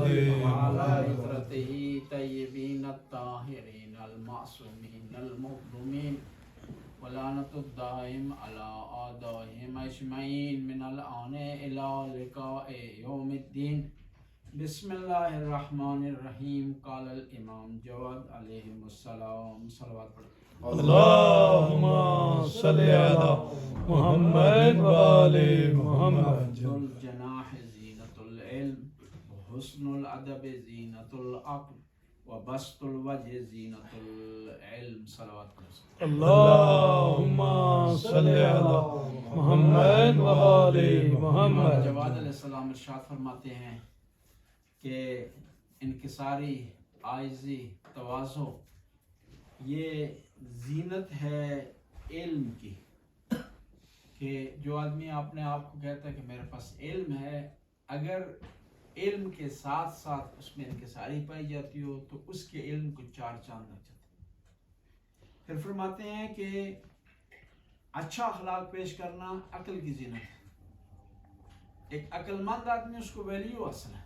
وعلى عترته طیبین الطاہرین المعصومین المظلومین ولعنۃ الدائم علی اعدائهم اجمعین من الآن الی لقاء یوم الدین. بسم اللہ الرحمن الرحیم. قال الامام جواد علیہ السلام. صلوات پڑھیں. اللہم صلی علی محمد و آل محمد. ذو الجناح زینۃ العلم وحسن الادب زینۃ العقل وبسط الوجہ زینۃ العلم. صلوات پڑھیں. اللہم صلی علی محمد و آل محمد. جواد علیہ السلام ارشاد فرماتے ہیں کہ انکساری، عاجزی، تواضع یہ زینت ہے علم کی. کہ جو آدمی اپنے آپ کو کہتا ہے کہ میرے پاس علم ہے، اگر علم کے ساتھ ساتھ اس میں انکساری پائی جاتی ہو تو اس کے علم کو چار چاند لگ جاتے ہیں. پھر فرماتے ہیں کہ اچھا اخلاق پیش کرنا عقل کی زینت ہے. ایک عقل مند آدمی اس کو ویلیو حاصل ہے،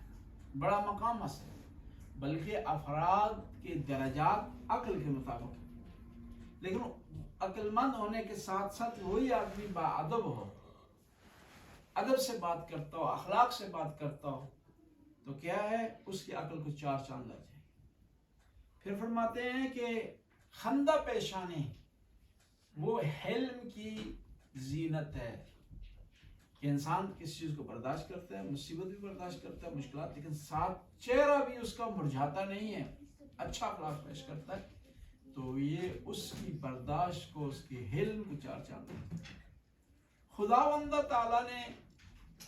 بڑا مقام حاصل ہے، بلکہ افراد کے درجات عقل کے مطابق. لیکن عقل مند ہونے کے ساتھ ساتھ وہی آدمی باادب ہو، ادب سے بات کرتا ہو، اخلاق سے بات کرتا ہو، تو کیا ہے اس کی عقل کو چار چاند لگ جائے. پھر فرماتے ہیں کہ خندہ پیشانی وہ حلم کی زینت ہے. کہ انسان کس چیز کو برداشت کرتا ہے، مصیبت بھی برداشت کرتا ہے، مشکلات، لیکن ساتھ چہرہ بھی اس کا مرجھاتا نہیں ہے، اچھا اخلاق پیش کرتا ہے، تو یہ اس کی برداشت کو، اس کی حلم کو چار چاند دیتا ہے. خداوند تعالیٰ نے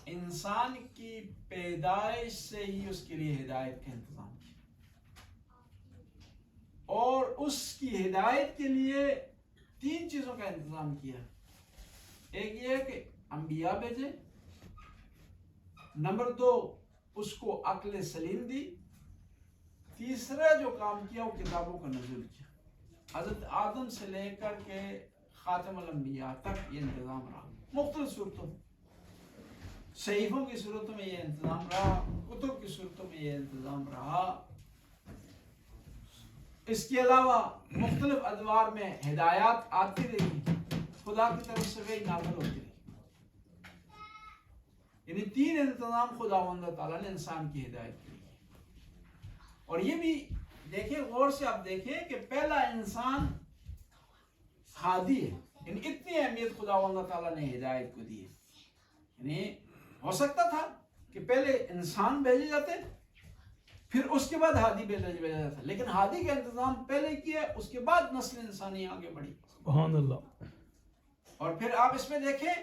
انسان کی پیدائش سے ہی اس کے لیے ہدایت کا انتظام کیا، اور اس کی ہدایت کے لیے تین چیزوں کا انتظام کیا. ایک یہ ہے کہ انبیاء بھیجے، نمبر دو اس کو عقل سلیم دی، تیسرا جو کام کیا وہ کتابوں کا نزول کیا. حضرت آدم سے لے کر کے خاتم الانبیاء تک یہ انتظام رہا. مختلف صورتوں میں، صحیفوں کی صورتوں میں یہ انتظام رہا، کتب کی صورتوں میں یہ انتظام رہا. اس کے علاوہ مختلف ادوار میں ہدایات آتی رہی، خدا کی طرف سے وہی نازل ہوتی رہی. یعنی تین انتظام خداوند تعالیٰ نے انسان کی ہدایت کی. اور یہ بھی دیکھیں، غور سے آپ دیکھیں کہ پہلا انسان ہادی ہے. یعنی اتنی اہمیت خداوند تعالیٰ نے ہدایت کو دی ہے. یعنی ہو سکتا تھا کہ پہلے انسان بھیجے جاتے، پھر اس کے بعد ہادی بھیجا جاتا، لیکن ہادی کا انتظام پہلے کیا، اس کے بعد نسل انسانی آگے بڑھی. سبحان اللہ. اور پھر آپ اس میں دیکھیں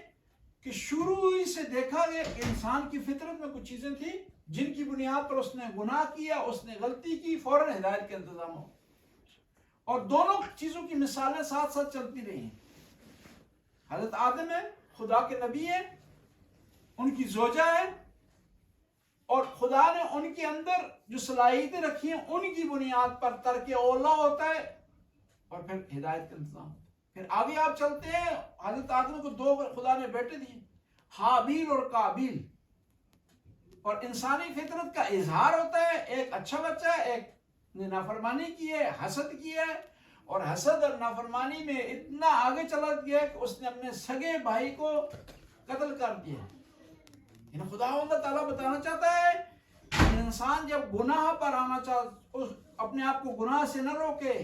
کہ شروع ہی سے دیکھا گیا کہ انسان کی فطرت میں کچھ چیزیں تھیں جن کی بنیاد پر اس نے گناہ کیا، اس نے غلطی کی، فوراً ہدایت کا انتظام ہو. اور دونوں چیزوں کی مثالیں ساتھ ساتھ چلتی رہی ہیں. حضرت آدم ہے، خدا کے نبی ہیں، ان کی زوجہ ہے، اور خدا نے ان کے اندر جو صلاحیتیں رکھی ہیں ان کی بنیاد پر ترک اولا ہوتا ہے، اور پھر ہدایت کا انتظام. پھر آگے آپ چلتے ہیں، حضرت آدم کو دو خدا نے بیٹے دیے، حابیل اور قابیل. اور انسانی فطرت کا اظہار ہوتا ہے، ایک اچھا بچہ ہے، ایک نے نافرمانی کی ہے، حسد کیا ہے، اور حسد اور نافرمانی میں اتنا آگے چلا گیا کہ اس نے اپنے سگے بھائی کو قتل کر دیا. یعنی خداوند تعالیٰ بتانا چاہتا ہے کہ انسان جب گناہ پر آنا چاہتا، اپنے آپ کو گناہ سے نہ روکے،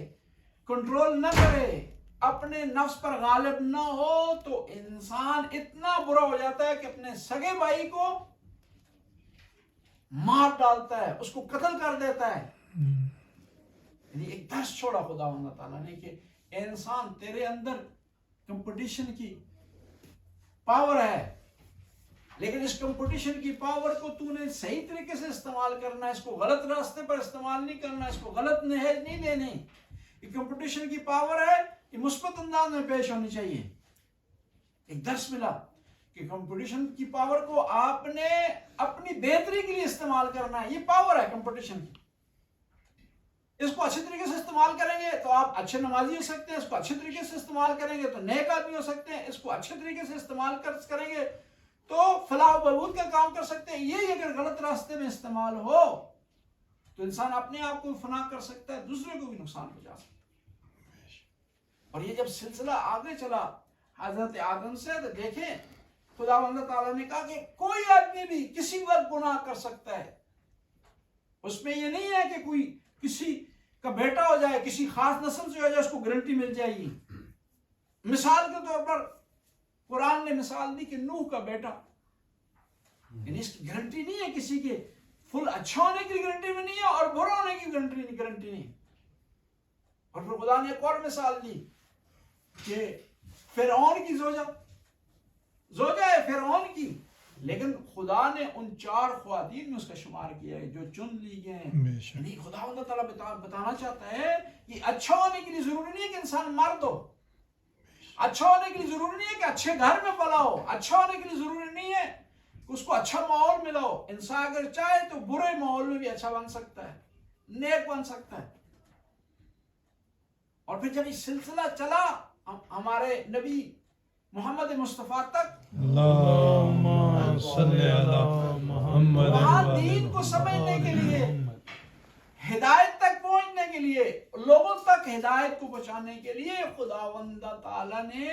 کنٹرول نہ کرے، اپنے نفس پر غالب نہ ہو، تو انسان اتنا برا ہو جاتا ہے کہ اپنے سگے بھائی کو مار ڈالتا ہے، اس کو قتل کر دیتا ہے. یعنی ایک درس چھوڑا خداوند تعالیٰ نے کہ اے انسان، تیرے اندر کمپٹیشن کی پاور ہے، لیکن اس کمپٹیشن کی پاور کو تو نے صحیح طریقے سے استعمال کرنا ہے، اس کو غلط راستے پر استعمال نہیں کرنا، اس کو غلط نہج نہیں دینی. یہ کمپٹیشن کی پاور ہے، یہ مثبت انداز میں پیش ہونی چاہیے. ایک درس ملا کہ کمپٹیشن کی پاور کو آپ نے اپنی بہتری کے لیے استعمال کرنا ہے. یہ پاور ہے کمپٹیشن کی. اس کو اچھے طریقے سے استعمال کریں گے تو آپ اچھے نمازی ہو سکتے ہیں، اس کو اچھے طریقے سے استعمال کریں گے تو نیک آدمی ہو سکتے ہیں، اس کو اچھے طریقے سے استعمال کریں گے تو فلاح و بہبود کا کام کر سکتے ہیں. یہی اگر غلط راستے میں استعمال ہو تو انسان اپنے آپ کو فنا کر سکتا ہے، دوسرے کو بھی نقصان پہنچا سکتا ہے۔ اور یہ جب سلسلہ آگے چلا حضرت آدم سے، تو دیکھیں خداوند تعالیٰ نے کہا کہ کوئی آدمی بھی کسی وقت گناہ کر سکتا ہے، اس میں یہ نہیں ہے کہ کوئی کسی کا بیٹا ہو جائے، کسی خاص نسل سے ہو جائے اس کو گارنٹی مل جائے گی۔ مثال کے طور پر قرآن نے مثال دی کہ نوح کا بیٹا، یعنی اس کی گارنٹی نہیں ہے کسی کے فل اچھا ہونے کی گارنٹی بھی نہیں ہے اور برا ہونے کی گارنٹی نہیں۔ اور پھر خدا نے ایک اور مثال دی کہ فرعون کی زوجہ ہے فرعون کی، لیکن خدا نے ان 4 خواتین میں اس کا شمار کیا ہے جو چن لی گئے ہیں۔ یعنی خدا تعالیٰ بتانا چاہتا ہے کہ اچھا ہونے کے لیے ضروری نہیں ہے کہ انسان مرد ہو، اچھا ہونے کے لیے ضروری نہیں ہے کہ اچھے گھر میں پلا ہو، اچھا ہونے کے لیے ضروری نہیں ہے کہ اس کو اچھا ماحول ملا ہو۔ انسان اگر چاہے تو برے ماحول میں بھی اچھا بن سکتا ہے، نیک بن سکتا ہے۔ اور پھر جب یہ سلسلہ چلا ہمارے نبی محمد مصطفیٰ تک، اللہم صلی علی محمد وہاں دین کو سمجھنے کے لیے، ہدایت تک پہنچنے کے لیے، لوگوں تک ہدایت کو پہنچانے کے لیے خداوند تعالیٰ نے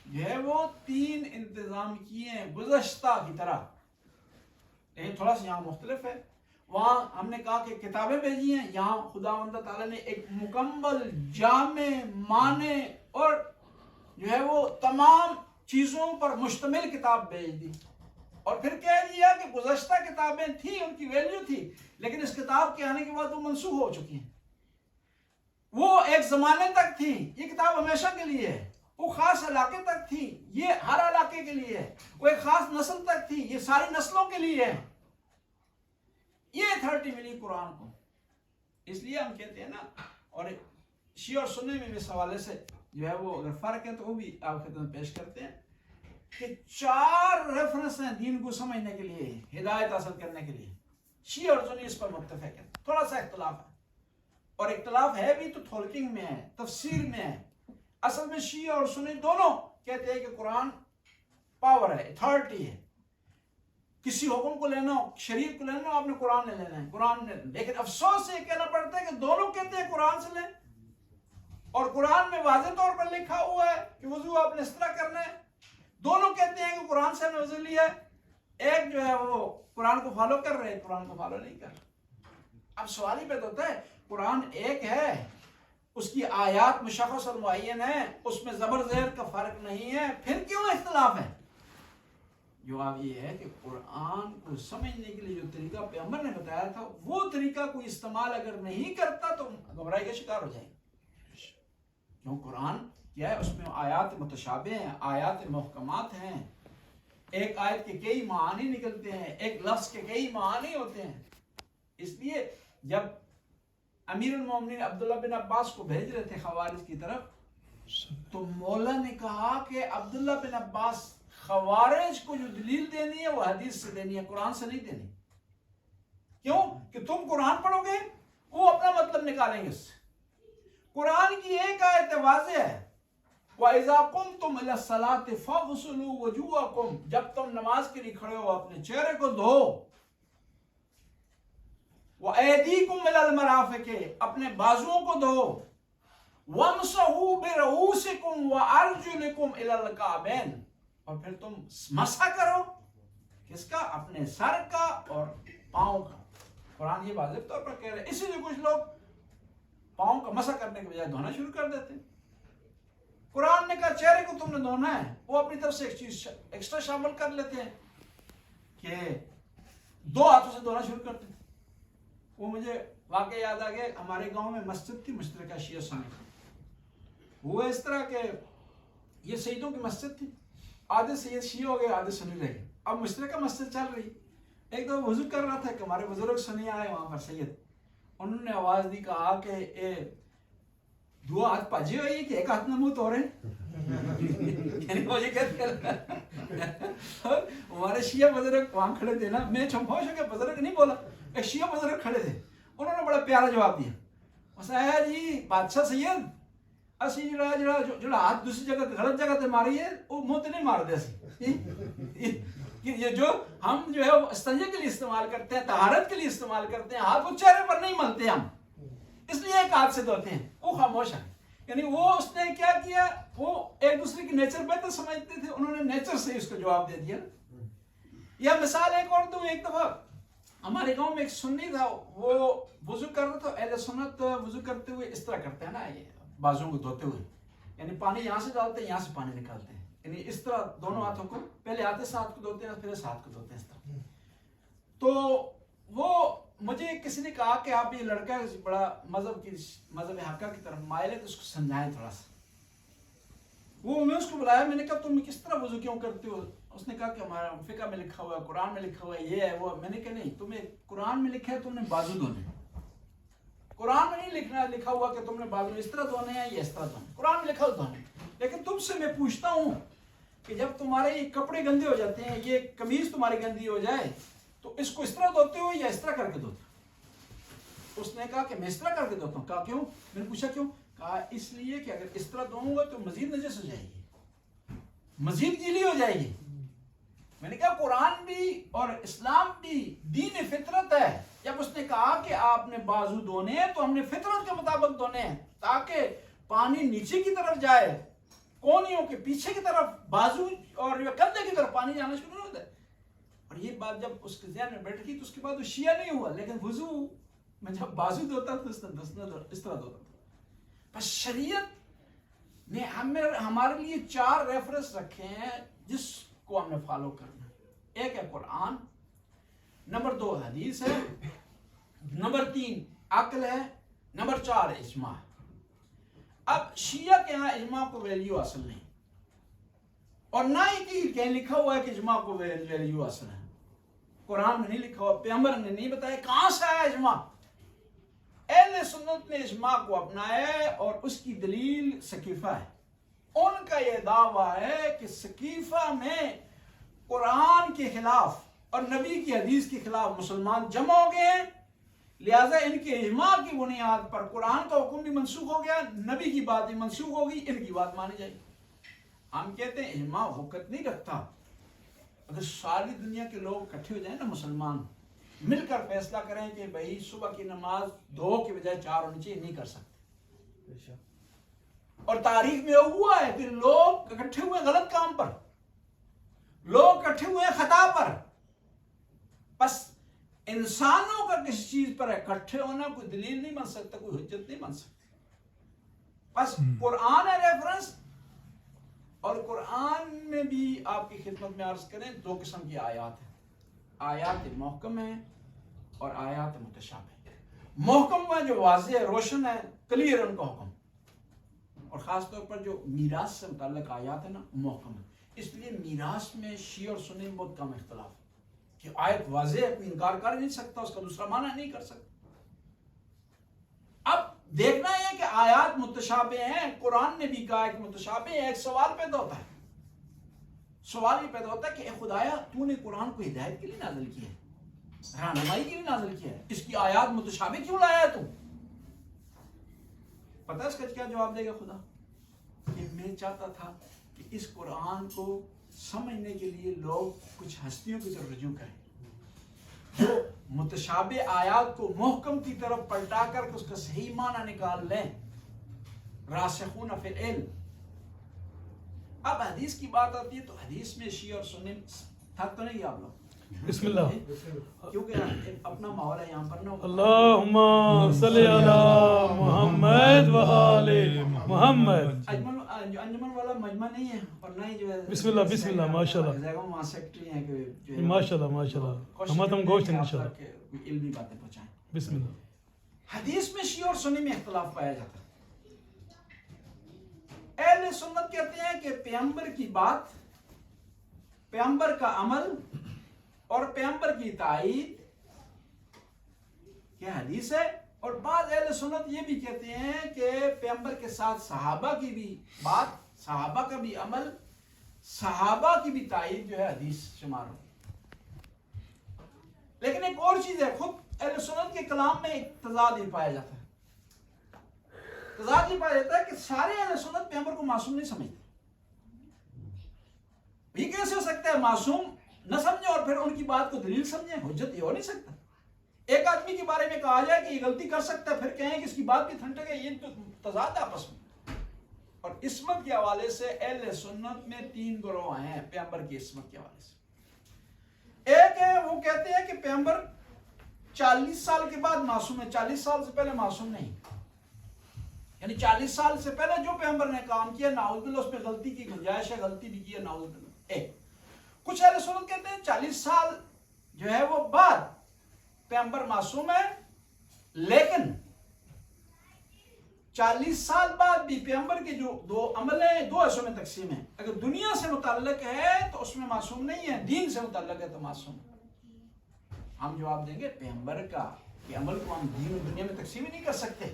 جو ہے وہ 3 انتظام کیے ہیں گزشتہ کی طرح، لیکن تھوڑا سا یہاں مختلف ہے۔ وہاں ہم نے کہا کہ کتابیں بھیجی ہیں، یہاں خداوند تعالیٰ نے ایک مکمل جامع معنی اور جو ہے وہ تمام چیزوں پر مشتمل کتاب بھیج دی، اور پھر کہہ دیا کہ گزشتہ کتابیں تھیں، ان کی ویلیو تھی، لیکن اس کتاب کے آنے کے بعد وہ منسوخ ہو چکی ہیں۔ وہ ایک زمانے تک تھی، یہ کتاب ہمیشہ کے لیے ہے۔ وہ خاص علاقے تک تھی، یہ ہر علاقے کے لیے ہے۔ وہ ایک خاص نسل تک تھی، یہ ساری نسلوں کے لیے ہے۔ یہ اتھارٹی ملی قرآن کو۔ اس لیے ہم کہتے ہیں نا، اور شیعہ اور سنی میں اس حوالے سے جو ہے وہ اگر فرق ہے تو وہ بھی آپ خدمت پیش کرتے ہیں کہ 4 ریفرنس ہیں دین کو سمجھنے کے لیے، ہدایت حاصل کرنے کے لیے۔ شیعہ اور سنی اس پر متفق ہے، تھوڑا سا اختلاف ہے، اور اختلاف ہے بھی تو تھولکنگ میں ہے، تفسیر میں ہے۔ اصل میں شیعہ اور سنی دونوں کہتے ہیں کہ قرآن پاور ہے، اتھارٹی ہے۔ کسی حکم کو لینا ہو، شریعت کو لینا ہو، آپ نے قرآن نے لینا ہے، قرآن نے۔ لیکن افسوس سے یہ کہنا پڑتا ہے کہ دونوں کہتے ہیں قرآن سے لیں، اور قرآن میں واضح طور پر لکھا ہوا ہے کہ وضو آپ نے اس طرح کرنا ہے۔ دونوں کہتے ہیں کہ قرآن سے ہمیں وضو لیا ہے، ایک جو ہے وہ قرآن کو فالو کر رہے ہیں، قرآن کو فالو نہیں کر رہے۔ اب سوال ہی پیدا ہوتا ہے، قرآن ایک ہے، اس کی آیات مشخص اور معین ہے، اس میں زبر زیر کا فرق نہیں ہے، پھر کیوں اختلاف ہے؟ جواب یہ ہے کہ قرآن کو سمجھنے کے لیے جو طریقہ پیغمبر نے بتایا تھا، وہ طریقہ کوئی استعمال اگر نہیں کرتا تو گمراہی کا شکار ہو جائے گا۔ کیوں قرآن کیا ہے؟ اس میں آیات متشابہ ہیں، آیات محکمات ہیں، ایک آیت کے کئی معانی نکلتے ہیں، ایک لفظ کے کئی معانی ہوتے ہیں۔ اس لیے جب امیر المومنین عبداللہ بن عباس کو بھیج رہے تھے خوارج کی طرف، تو مولا نے کہا کہ عبداللہ بن عباس، خوارج کو جو دلیل دینی ہے وہ حدیث سے دینی ہے، قرآن سے نہیں دینی۔ کیوں؟ کہ تم قرآن پڑھو گے، وہ اپنا مطلب نکالیں گے اس سے۔ قرآن کی ایک آیت واضح ہے، وَإِذَا قُمْتُمْ إِلَى الصَّلَاةِ فَاغْسِلُوا وُجُوهَكُمْ، جب تم نماز کے لیے کھڑے ہو اپنے چہرے کو دھو، وَأَيْدِيكُمْ إِلَى الْمَرَافِقِ، اپنے بازوؤں کو دھو، وَامْسَحُوا بِرُؤُوسِكُمْ وَأَرْجُلِكُمْ إِلَى الْكَعْبَيْنِ، اور پھر تم مسح کرو، کس کا؟ اپنے سر کا اور پاؤں کا۔ قرآن یہ واضح طور پر کہہ رہے ہیں، اسی لیے کچھ لوگ پاؤں کا مسح کرنے کے بجائے دھونا شروع کر دیتے ہیں۔ قرآن نے کہا چہرے کو تم نے دھونا ہے، وہ اپنی طرف سے ایک چیز ایکسٹرا شامل کر لیتے ہیں کہ 2 ہاتھوں سے دھونا شروع کرتے ہیں۔ وہ مجھے واقعہ یاد آ گیا، ہمارے گاؤں میں مسجد تھی مشترکہ شیعہ سنی، وہ اس طرح کہ یہ سیدوں کی مسجد تھی، آدھے سید شیعہ ہو گئے، آدھے سنی رہ گئے، اب مشترکہ مسجد چل رہی۔ ایک دو وضو کر رہا تھا کہ ہمارے بزرگ سنی آئے وہاں پر سید، انہوں نے آواز دی، کہا کہ اے 2 ہاتھ پاجے ہوئی کہ ایک ہاتھ میں منہ دھو رہے ہیں، یعنی وہ یہ کہتے ہیں۔ ہمارے شیعہ بزرگ وہاں کھڑے تھے نا، میں چمپوش ہو کے بزرگ نہیں بولا، ایک شیعہ بزرگ کھڑے تھے، انہوں نے بڑا پیارا جواب دیا، اسے جی بادشاہ سید اسی جڑا ہاتھ دوسری جگہ غلط جگہ تے ماری ہے وہ منہ تے نہیں مار دے اسی، کہ یہ جو ہم جو ہے استنجے کے لیے استعمال کرتے ہیں، طہارت کے لیے استعمال کرتے ہیں، ہاتھ وہ چہرے پر نہیں ملتے ہم، اس لیے ایک ہاتھ سے دھوتے ہیں، وہ خاموش ہے. یعنی وہ اس نے کیا کیا، وہ ایک دوسرے کی نیچر بہتر سمجھتے تھے، انہوں نے نیچر سے اس کو جواب دے دیا. یا مثال ایک اور دوں. ایک دفعہ ہمارے گاؤں میں ایک سنی تھا، وہ وضو کر رہا تھا. اہل سنت وضو کرتے ہوئے اس طرح کرتے ہیں نا، یہ بازوں کو دھوتے ہوئے، یعنی پانی یہاں سے ڈالتے ہیں، یہاں سے پانی نکالتے ہیں، یعنی اس طرح دونوں ہاتھوں کو، پہلے آتے سے ہاتھ کو دھوتے ہیں، پھر اس ہاتھ کو دھوتے ہیں اس طرح. تو وہ مجھے کسی نے کہا کہ آپ یہ لڑکا بڑا مذہب حقہ کی طرف مائل ہے، تو اس کو سمجھائیں تھوڑا سا. وہ میں اس کو بلایا، میں نے کہا تم کس طرح وضو کیوں کرتے ہو؟ اس نے کہا کہ ہمارا فقہ میں لکھا ہوا ہے، قرآن میں لکھا ہوا ہے، یہ ہے وہ. میں نے کہا نہیں، تمہیں قرآن میں لکھا ہے تم نے بازو دھونے، قرآن میں نہیں لکھا ہوا کہ تم نے بازو اس طرح دھونے ہیں یا اس طرح دھونے، قرآن میں لکھا ہوا دھونے. لیکن تم سے میں پوچھتا ہوں کہ جب تمہارے یہ کپڑے گندے ہو جاتے ہیں، یہ قمیض تمہاری گندی ہو جائے، تو اس کو اس طرح دھوتے ہو یا اس طرح کر کے دھوتے ہو؟ اس نے کہا کہ میں اس طرح کر کے دھوتا ہوں. کہا کیوں؟ میں نے پوچھا کیوں؟ کہا اس لیے کہ اگر اس طرح دھوؤں گا تو مزید نجس ہو جائے گی، مزید گیلی ہو جائے گی. میں نے کہا قرآن بھی اور اسلام بھی دین فطرت ہے. جب اس نے کہا کہ آپ نے بازو دھونے ہیں تو ہم نے فطرت کے مطابق دھونے ہیں، تاکہ پانی نیچے کی طرف جائے، کونیوں کے پیچھے کی طرف، بازو اور کندھے کی طرف پانی جانا شروع ہوتا ہے. اور یہ بات جب اس کے ذہن میں بیٹھ گئی تو اس کے بعد وہ شیعہ نہیں ہوا. لیکن وضو میں جب بازو دھوتا تو اس طرح دھوتا تھا. بس شریعت نے ہمارے لیے 4 ریفرنس رکھے ہیں جس کو ہم نے فالو کرنا ہے. ایک ہے قرآن، نمبر 2 حدیث ہے، نمبر 3 عقل ہے، نمبر 4 اجماع. اب شیعہ کے ہاں اجماع کو ویلیو اصل نہیں، اور نہ ہی کہیں لکھا ہوا ہے کہ اجماع کو ویلیو اصل ہے. قرآن میں نہیں لکھا ہوا، پیغمبر نے نہیں بتایا کہاں سے آیا اجماع. اہل سنت نے اجماع کو اپنایا ہے اور اس کی دلیل سقیفہ ہے. ان کا یہ دعویٰ ہے کہ سقیفہ میں قرآن کے خلاف اور نبی کی حدیث کے خلاف مسلمان جمع ہو گئے ہیں، لہٰذا ان کے اجماع کی بنیاد پر قرآن کا حکم بھی منسوخ ہو گیا، نبی کی بات بھی منسوخ ہو گئی، ان کی بات مانی جائے گی. ہم کہتے ہیں اجماع وقت نہیں رکھتا. اگر ساری دنیا کے لوگ اکٹھے ہو جائیں نا، مسلمان مل کر فیصلہ کریں کہ بھائی صبح کی نماز 2 کے بجائے 4 ہونی چاہیے، نہیں کر سکتے. اور تاریخ میں ہوا ہے کہ لوگ اکٹھے ہوئے غلط کام پر، لوگ اکٹھے ہوئے خطا پر. بس انسانوں کا کسی چیز پر اکٹھے ہونا کوئی دلیل نہیں بن سکتا، کوئی حجت نہیں بن سکتا. بس قرآن ہے ریفرنس. اور قرآن میں بھی آپ کی خدمت میں عرض کریں 2 قسم کی آیات ہیں، آیات محکم ہیں اور آیات متشابہ. محکم ہے جو واضح ہے، روشن ہے، کلیئر ان کا حکم، اور خاص طور پر جو میراث سے متعلق آیات ہے نا محکم ہے. اس لیے میراث میں شیعہ اور سنی میں بہت کم اختلاف ہے کہ آیت واضح ہے، کوئی انکار کر نہیں سکتا، اس کا دوسرا معنی نہیں کر سکتا. اب دیکھنا ہے کہ آیات متشابہ ہیں. قرآن نے بھی کہا کہ متشابہ ہے. ایک سوال پیدا ہوتا ہے، سوال یہ پیدا ہوتا ہے کہ اے خدایا تو نے قرآن کو ہدایت کے لیے نازل کیا ہے، رہنمائی کے لیے نازل کیا ہے، اس کی آیات متشابہ کیوں لایا ہے تو؟ پتہ اس کا کیا جواب دے گا خدا؟ کہ میں چاہتا تھا کہ اس قرآن کو سمجھنے کے لیے لوگ کچھ ہستیوں کی طرف رجوع کریں جو متشابہ آیات کو محکم کی طرف پلٹا کر کے اس کا صحیح معنی نکال لیں، راسخون فی العلم. اب حدیث کی بات آتی ہے تو حدیث میں شیعہ اور سنی تھک تو نہیں آپ لوگ؟ بسم اللہ. کیونکہ اپنا ماحول ہے یہاں پر نا. اللہم صلی علی محمد و آل محمد. انجمن والا مجمع نہیں ہے اور نہ ہی جو ہے. بسم اللہ بسم اللہ ماشاءاللہ وہاں سیکرٹری ہیں کہ جو ہے ماشاءاللہ ماشاءاللہ ہم تم گوشت انشاءاللہ علمی باتیں پہنچائیں. بسم اللہ. حدیث میں شیعہ اور سنی میں اختلاف پایا جاتا ہے. اہل سنت کہتے ہیں کہ پیغمبر کی بات، پیغمبر کا عمل اور پیغمبر کی تائید کیا حدیث ہے. اور بعض اہل سنت یہ بھی کہتے ہیں کہ پیغمبر کے ساتھ صحابہ کی بھی بات، صحابہ کا بھی عمل، صحابہ کی بھی تائید جو ہے حدیث شمار ہو. لیکن ایک اور چیز ہے، خود اہل سنت کے کلام میں ایک تضاد ہی پایا جاتا ہے. تضاد یہ پایا جاتا ہے کہ سارے اہل سنت پیغمبر کو معصوم نہیں سمجھتے. یہ کیسے ہو سکتا ہے معصوم نہ سمجھیں اور پھر ان کی بات کو دلیل سمجھیں. حجت یہ ہو نہیں سکتا. ایک آدمی کے بارے میں کہا جائے کہ یہ غلطی کر سکتا ہے، پھر کہیں کہ اس کی بات بھی تھنٹک ہے، یہ تو تضاد ہے آپس میں. اور عصمت کے حوالے سے اہل سنت میں 3 گروہ ہیں پیغمبر کی عصمت کے حوالے سے. ایک ہے وہ کہتے ہیں کہ پیغمبر 40 سال کے بعد معصوم ہے، 40 سال سے پہلے معصوم نہیں. یعنی 40 سال سے پہلے جو پیغمبر نے کام کیا نعوذ باللہ اس پہ غلطی کی گنجائش ہے، غلطی بھی کی ہے نعوذ باللہ. کچھ اہل سنت کہتے ہیں 40 سال جو ہے وہ بعد پیغمبر معصوم ہے، لیکن 40 سال بعد بھی پیغمبر کے جو 2 عمل ہیں 2 حصوں میں تقسیم ہیں. اگر دنیا سے متعلق ہے تو اس میں معصوم نہیں ہے، دین سے متعلق ہے تو معصوم. ہم جواب دیں گے پیغمبر کا کہ عمل کو ہم دین اور دنیا میں تقسیم ہی نہیں کر سکتے،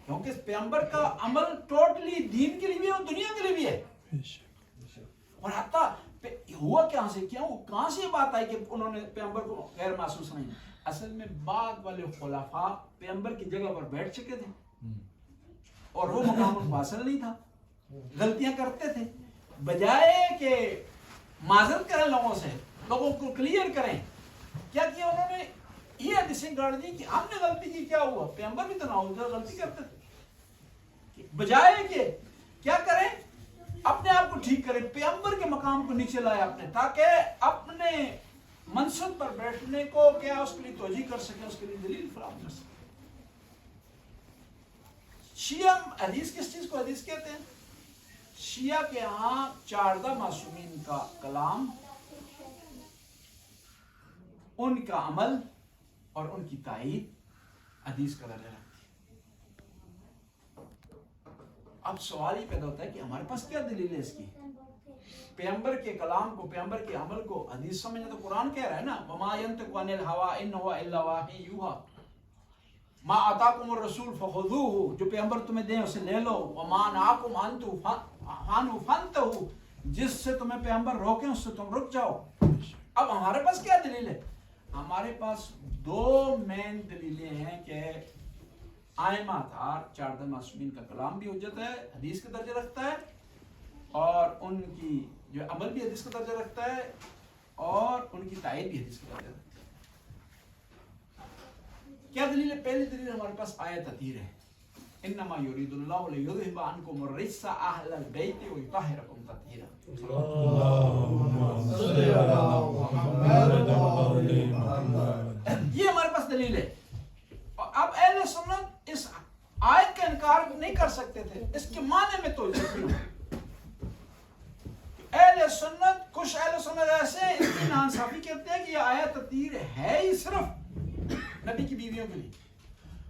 کیونکہ پیغمبر کا عمل ٹوٹلی دین کے لیے بھی ہے اور دنیا کے لیے بھی ہے. اور حتیٰ ہوا کہاں سے کیا کہاں سے یہ بات آئی کہ انہوں نے پیغمبر کو غیر معصوم سمجھا؟ اصل میں بعد والے خلفاء پیغمبر کی جگہ پر بیٹھ چکے تھے اور وہ مقام ان کو حاصل نہیں تھا، غلطیاں کرتے تھے. بجائے کہ معذرت کریں لوگوں سے، لوگوں کو کلیئر کریں، کیا کیا انہوں نے؟ یہ حدیثیں گاڑ دی کہ ہم نے غلطی کی، کیا ہوا؟ پیغمبر بھی تو نہ غلطی کرتے تھے. بجائے کہ کیا کریں؟ اپنے آپ کو ٹھیک کریں، پیغمبر کے مقام کو نیچے لائے اپنے، تاکہ اپنے منصب پر بیٹھنے کو کیا اس کے لیے توجیہ کر سکیں، اس کے لیے دلیل فراہم کر سکیں. شیعہ حدیث کس چیز کو حدیث کہتے ہیں؟ شیعہ کے ہاں 14 معصومین کا کلام، ان کا عمل اور ان کی تائید حدیث کا درجہ رکھتی ہے. اب سوال ہی پیدا ہوتا ہے کہ ہمارے پاس کیا دلیل ہے اس کی؟ پیغمبر کے کلام کو، پیغمبر کے عمل کو حدیث سمجھنا تو قرآن کہہ رہا ہے نا، وَمَا يَنْطِقُ عَنِ الْهَوَىٰ إِنْ هُوَ إِلَّا وَحْيٌ يُوحَىٰ مَا آتَاكُمُ الرَّسُولُ فَخُذُوهُ، جو پیغمبر تمہیں دیں اسے لے لو، وَمَا نَهَاكُمْ عَنْهُ فَانْتَهُوا، جس سے تمہیں پیغمبر روکیں اس سے تم رک جاؤ. اب ہمارے پاس کیا دلیل ہے؟ ہمارے پاس 2 مین دلیلیں ہیں کہ آئمہ اتھار 14 معصومین کا کلام بھی حجت ہے، حدیث کا درجہ رکھتا ہے، اور ان کی جو عمل بھی حدیث کا درجہ رکھتا ہے، اور ان کی تائید بھی حدیث کا درجہ رکھتا ہے. کیا دلیل ہے؟ پہلی دلیل ہمارے پاس آیت تطہیر ہے، انما یرید اللہ لیذہب عنکم الرجس اہل البیت ویطہرکم تطہیرا. یہ ہمارے پاس دلیل ہے. اب اہل سنت اس آیت کا انکار نہیں کر سکتے تھے، اس کے معنی میں تو اہل سنت، کچھ اہل سنت ایسے ہیں اس کی ناانصافی کہتے ہیں کہ یہ آیت تطہیر ہے ہی صرف نبی کی بیویوں کے لیے.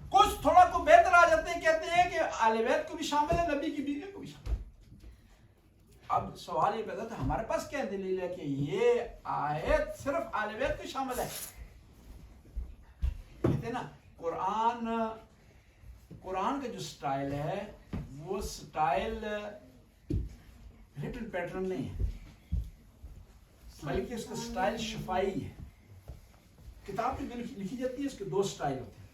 کچھ تھوڑا کو بہتر آ جاتے ہیں، کہتے ہیں کہ آل بیت کو بھی شامل ہے، نبی کی بیویوں کو بھی شامل ہے. اب سوال یہ پیدا تھا ہمارے پاس کیا دلیل ہے کہ یہ آیت صرف آل بیت کو شامل ہے؟ کہتے ہیں نا قرآن کا جو سٹائل ہے وہ سٹائل ریٹن پیٹرن نہیں ہے، بلکہ اس کا سٹائل شفائی ہے. کتاب جو لکھی جاتی ہے اس کے 2 سٹائل ہوتے ہیں.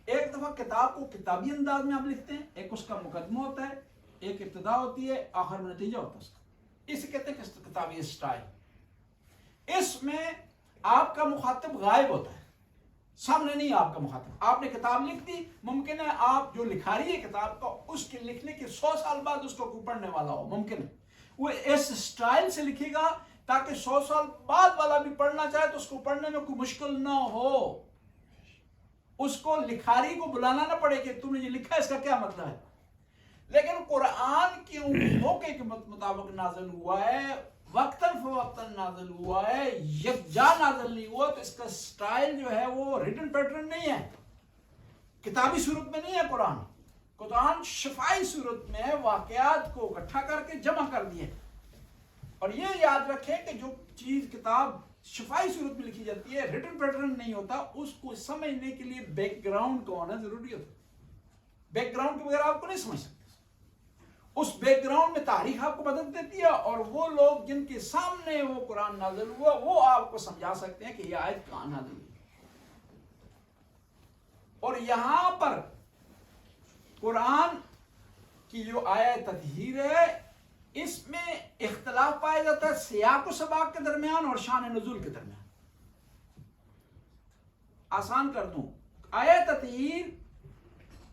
ایک دفعہ کتاب کو کتابی انداز میں آپ لکھتے ہیں، ایک اس کا مقدمہ ہوتا ہے، ایک ابتدا ہوتی ہے، آخر میں نتیجہ ہوتا ہے اس کا. اسے کہتے ہیں کہ کتابی سٹائل. اس میں آپ کا مخاطب غائب ہوتا ہے، سامنے نہیں آپ کا مخاطب. آپ نے کتاب لکھ دی، ممکن ہے آپ جو لکھاری ہے کتاب کا اس کے لکھنے کے 100 سال بعد اس کو کوئی پڑھنے والا ہو، ممکن ہے وہ اس سٹائل سے لکھے گا تاکہ 100 سال بعد والا بھی پڑھنا چاہے تو اس کو پڑھنے میں کوئی مشکل نہ ہو، اس کو لکھاری کو بلانا نہ پڑے کہ تم نے یہ لکھا ہے اس کا کیا مطلب ہے. لیکن قرآن کی موقع کے مطابق نازل ہوا ہے، وقتاً فوقتاً نازل ہوا ہے، یکجا نازل نہیں ہوا، تو اس کا سٹائل جو ہے وہ ریٹن پیٹرن نہیں ہے، کتابی صورت میں نہیں ہے. قرآن شفائی صورت میں واقعات کو اکٹھا کر کے جمع کر دیے. اور یہ یاد رکھیں کہ جو چیز کتاب شفائی صورت میں لکھی جاتی ہے، ریٹن پیٹرن نہیں ہوتا، اس کو سمجھنے کے لیے بیک گراؤنڈ کا ہونا ضروری ہوتا ہے. بیک گراؤنڈ کے بغیر آپ کو نہیں سمجھ سکتے. اس بیک گراؤنڈ میں تاریخ آپ کو مدد دیتی ہے، اور وہ لوگ جن کے سامنے وہ قرآن نازل ہوا وہ آپ کو سمجھا سکتے ہیں کہ یہ آیت کہاں نازل ہوئی. اور یہاں پر قرآن کی جو آیت تطہیر ہے اس میں اختلاف پایا جاتا ہے سیاق و سباق کے درمیان اور شان نزول کے درمیان. آسان کر دوں، آیت تطہیر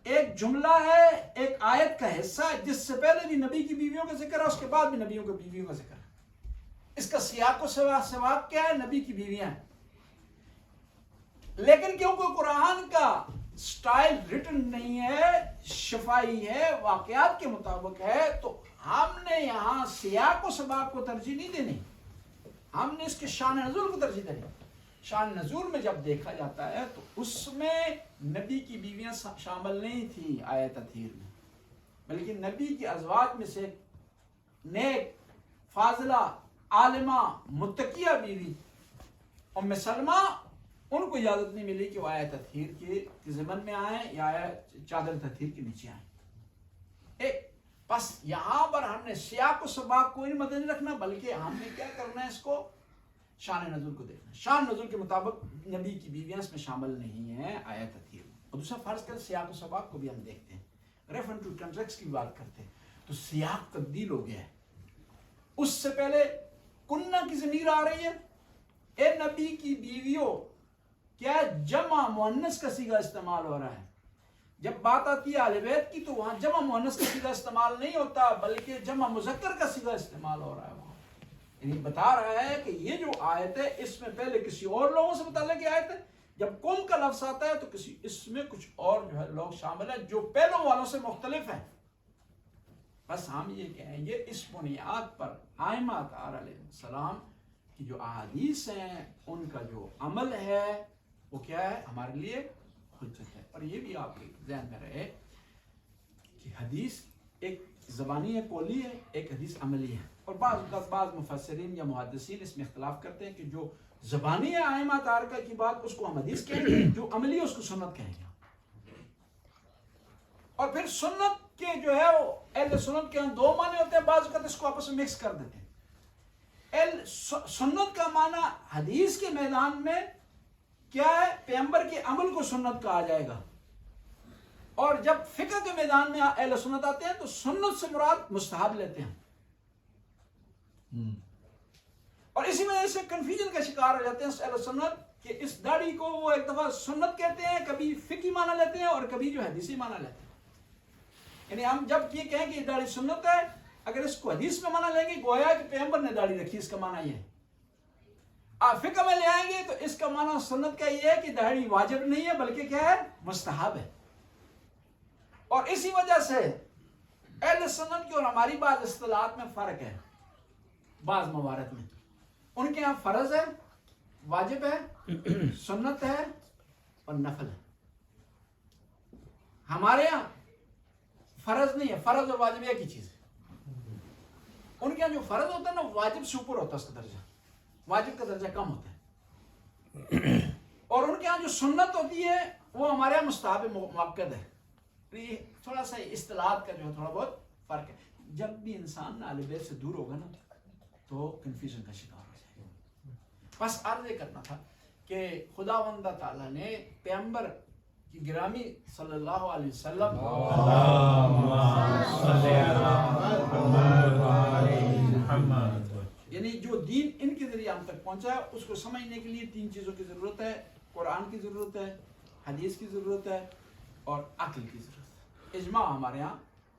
ایک جملہ ہے، ایک آیت کا حصہ ہے جس سے پہلے بھی نبی کی بیویوں کا ذکر ہے، اس کے بعد بھی نبیوں کی بیویوں کا ذکر ہے. اس کا سیاق و سباق کیا ہے؟ نبی کی بیویاں ہیں. لیکن کیونکہ قرآن کا سٹائل ریٹن نہیں ہے، شفائی ہے، واقعات کے مطابق ہے، تو ہم نے یہاں سیاق و سباق کو ترجیح نہیں دینی، ہم نے اس کے شان نزول کو ترجیح دینی. شان نزول میں جب دیکھا جاتا ہے تو اس میں نبی کی بیویاں شامل نہیں تھیں آیت تطہیر میں، بلکہ نبی کی ازواج میں سے نیک، فاضلہ، عالمہ، متقیہ بیوی ام سلمہ، ان کو اجازت نہیں ملی کہ وہ آیت تطہیر کے ضمن میں آئیں یا چادر تطہیر کے نیچے آئیں. بس یہاں پر ہم نے سیاق و سباق کو مد نہیں رکھنا، بلکہ ہم نے کیا کرنا ہے، اس کو شان نزول کو دیکھنا. شان نزول کے مطابق نبی کی بیویاں اس میں شامل نہیں ہیں آیت تطہیر میں. اور دوسرا فرض کر سیاق و سباق کو بھی ہم دیکھتے ہیں، ریفرنس ٹو کنٹیکسٹ کی بات کرتے ہیں تو سیاق تبدیل ہو گیا ہے. اس سے پہلے کنہ کی ضمیر آ رہی ہے، اے نبی کی بیویوں، کیا جمع مؤنث کا صیغہ استعمال ہو رہا ہے. جب بات آتی ہے اہل بیت کی تو وہاں جمع مؤنث کا صیغہ استعمال نہیں ہوتا، بلکہ جمع مذکر کا صیغہ استعمال ہو رہا ہے. وہاں یعنی بتا رہا ہے کہ یہ جو آیت ہے اس میں پہلے کسی اور لوگوں سے متعلق یہ آیت ہے، جب قوم کا لفظ آتا ہے تو اس میں کچھ اور جو ہے لوگ شامل ہیں جو پہلوں والوں سے مختلف ہیں. بس ہم یہ کہیں گے اس بنیاد پر ائمہ اطہار علیہ السلام کی جو احادیث ہیں ان کا جو عمل ہے وہ کیا ہے، ہمارے لیے حجت ہے. اور یہ بھی آپ کے ذہن میں رہے کہ حدیث ایک زبانی ہے، قولی ہے، ایک حدیث عملی ہے. اور بعض مفسرین یا محدثین اس میں اختلاف کرتے ہیں کہ جو زبانی ہے ائمہ اطہار کی بات اس کو ہم حدیث کہیں گے، جو عملی ہے اس کو سنت کہیں گے. اور پھر سنت کے جو ہے وہ اہل سنت کے دو معنی ہوتے ہیں، بعض اوقات اس کو آپس میں مکس کر دیتے ہیں. سنت کا معنی حدیث کے میدان میں کیا ہے، پیغمبر کے عمل کو سنت کہا جائے گا. اور جب فقہ کے میدان میں اہل سنت آتے ہیں تو سنت سے مراد مستحب لیتے ہیں. اور اسی وجہ سے کنفیوژن کا شکار ہو جاتے ہیں اہل سنت کہ اس داڑھی کو وہ ایک دفعہ سنت کہتے ہیں، کبھی فقہی معنی لیتے ہیں اور کبھی جو حدیثی معنی لیتے ہیں. یعنی ہم جب یہ کہیں کہ یہ داڑھی سنت ہے، اگر اس کو حدیث میں معنی لیں گے گویا کہ پیغمبر نے داڑھی رکھی، اس کا معنی یہ ہے. آپ فقہ میں لے آئیں گے تو اس کا معنی سنت کا یہ ہے کہ داڑھی واجب نہیں ہے بلکہ کیا ہے، مستحب ہے. اور اسی وجہ سے اہل سنت کی اور ہماری بعض اصطلاحات میں فرق ہے. بعض موارد میں ان کے یہاں فرض ہے، واجب ہے، سنت ہے اور نفل ہے. ہمارے یہاں فرض نہیں ہے، فرض اور واجب ایک ہی چیز ہے. ان کے یہاں جو فرض ہوتا ہے نا واجب سے اوپر ہوتا ہے، اس کا درجہ واجب کا درجہ کم ہوتا ہے. اور ان کے یہاں جو سنت ہوتی ہے وہ ہمارے یہاں مستحب مؤکد ہے. یہ تھوڑا سا اصطلاحات کا جو ہے تھوڑا بہت فرق ہے. جب بھی انسان اہل بیت سے دور ہوگا نا تو کنفیوژن کا شکار ہو جائے گا. بس عرض یہ کرنا تھا کہ خداوند تعالیٰ نے پیغمبر کی گرامی صلی اللہ علیہ وسلم یعنی جو دین ان کے ذریعے ہم تک پہنچا ہے اس کو سمجھنے کے لیے تین چیزوں کی ضرورت ہے. قرآن کی ضرورت ہے، حدیث کی ضرورت ہے اور عقل کی ضرورت ہے. اجماع ہمارے ہاں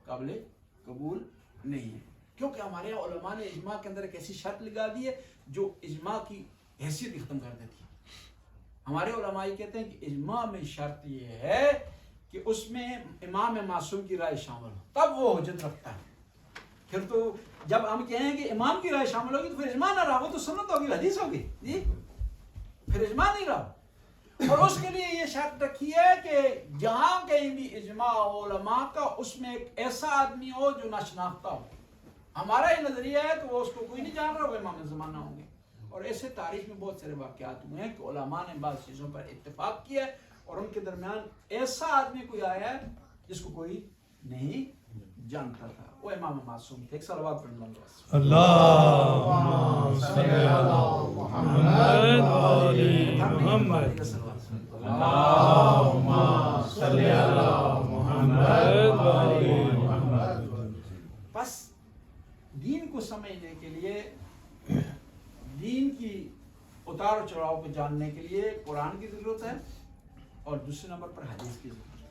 قابل قبول نہیں ہے، کیونکہ ہمارے یہاں علماء نے اجماع کے اندر ایک ایسی شرط لگا دی ہے جو اجماع کی حیثیت ہی ختم کر دیتی ہے. ہمارے علماء یہ کہتے ہیں کہ اجماع میں شرط یہ ہے کہ اس میں امام معصوم کی رائے شامل ہو، تب وہ حجت رکھتا ہے. پھر تو جب ہم کہیں کہ امام کی رائے شامل ہوگی تو پھر اجماع نہ رہا، وہ تو سنت ہوگی، حدیث ہوگی، جی پھر اجماع نہیں رہا. اور اس کے لیے یہ شرط رکھی ہے کہ جہاں کہیں بھی اجماع علماء کا اس میں ایک ایسا آدمی ہو جو ناشناختہ ہو. ہمارا یہ نظریہ ہے کہ وہ اس کو کوئی نہیں جان رہا ہوگا، امام زمانہ ہوں گے. اور ایسے تاریخ میں بہت سارے واقعات ہوئے ہیں کہ علماء نے بعض چیزوں پر اتفاق کیا ہے اور ان کے درمیان ایسا آدمی کوئی آیا ہے جس کو کوئی نہیں جانتا تھا. وہ امام معصوم تھے. ایک صلوات پڑھنے والے اللہم صلی علی محمد وآل محمد. اللہم صلی علی محمد وآل محمد. بس دین ماجراؤں کو جاننے کے لیے قرآن کی ضرورت ہے اور دوسرے نمبر پر حدیث کی ضرورت ہے۔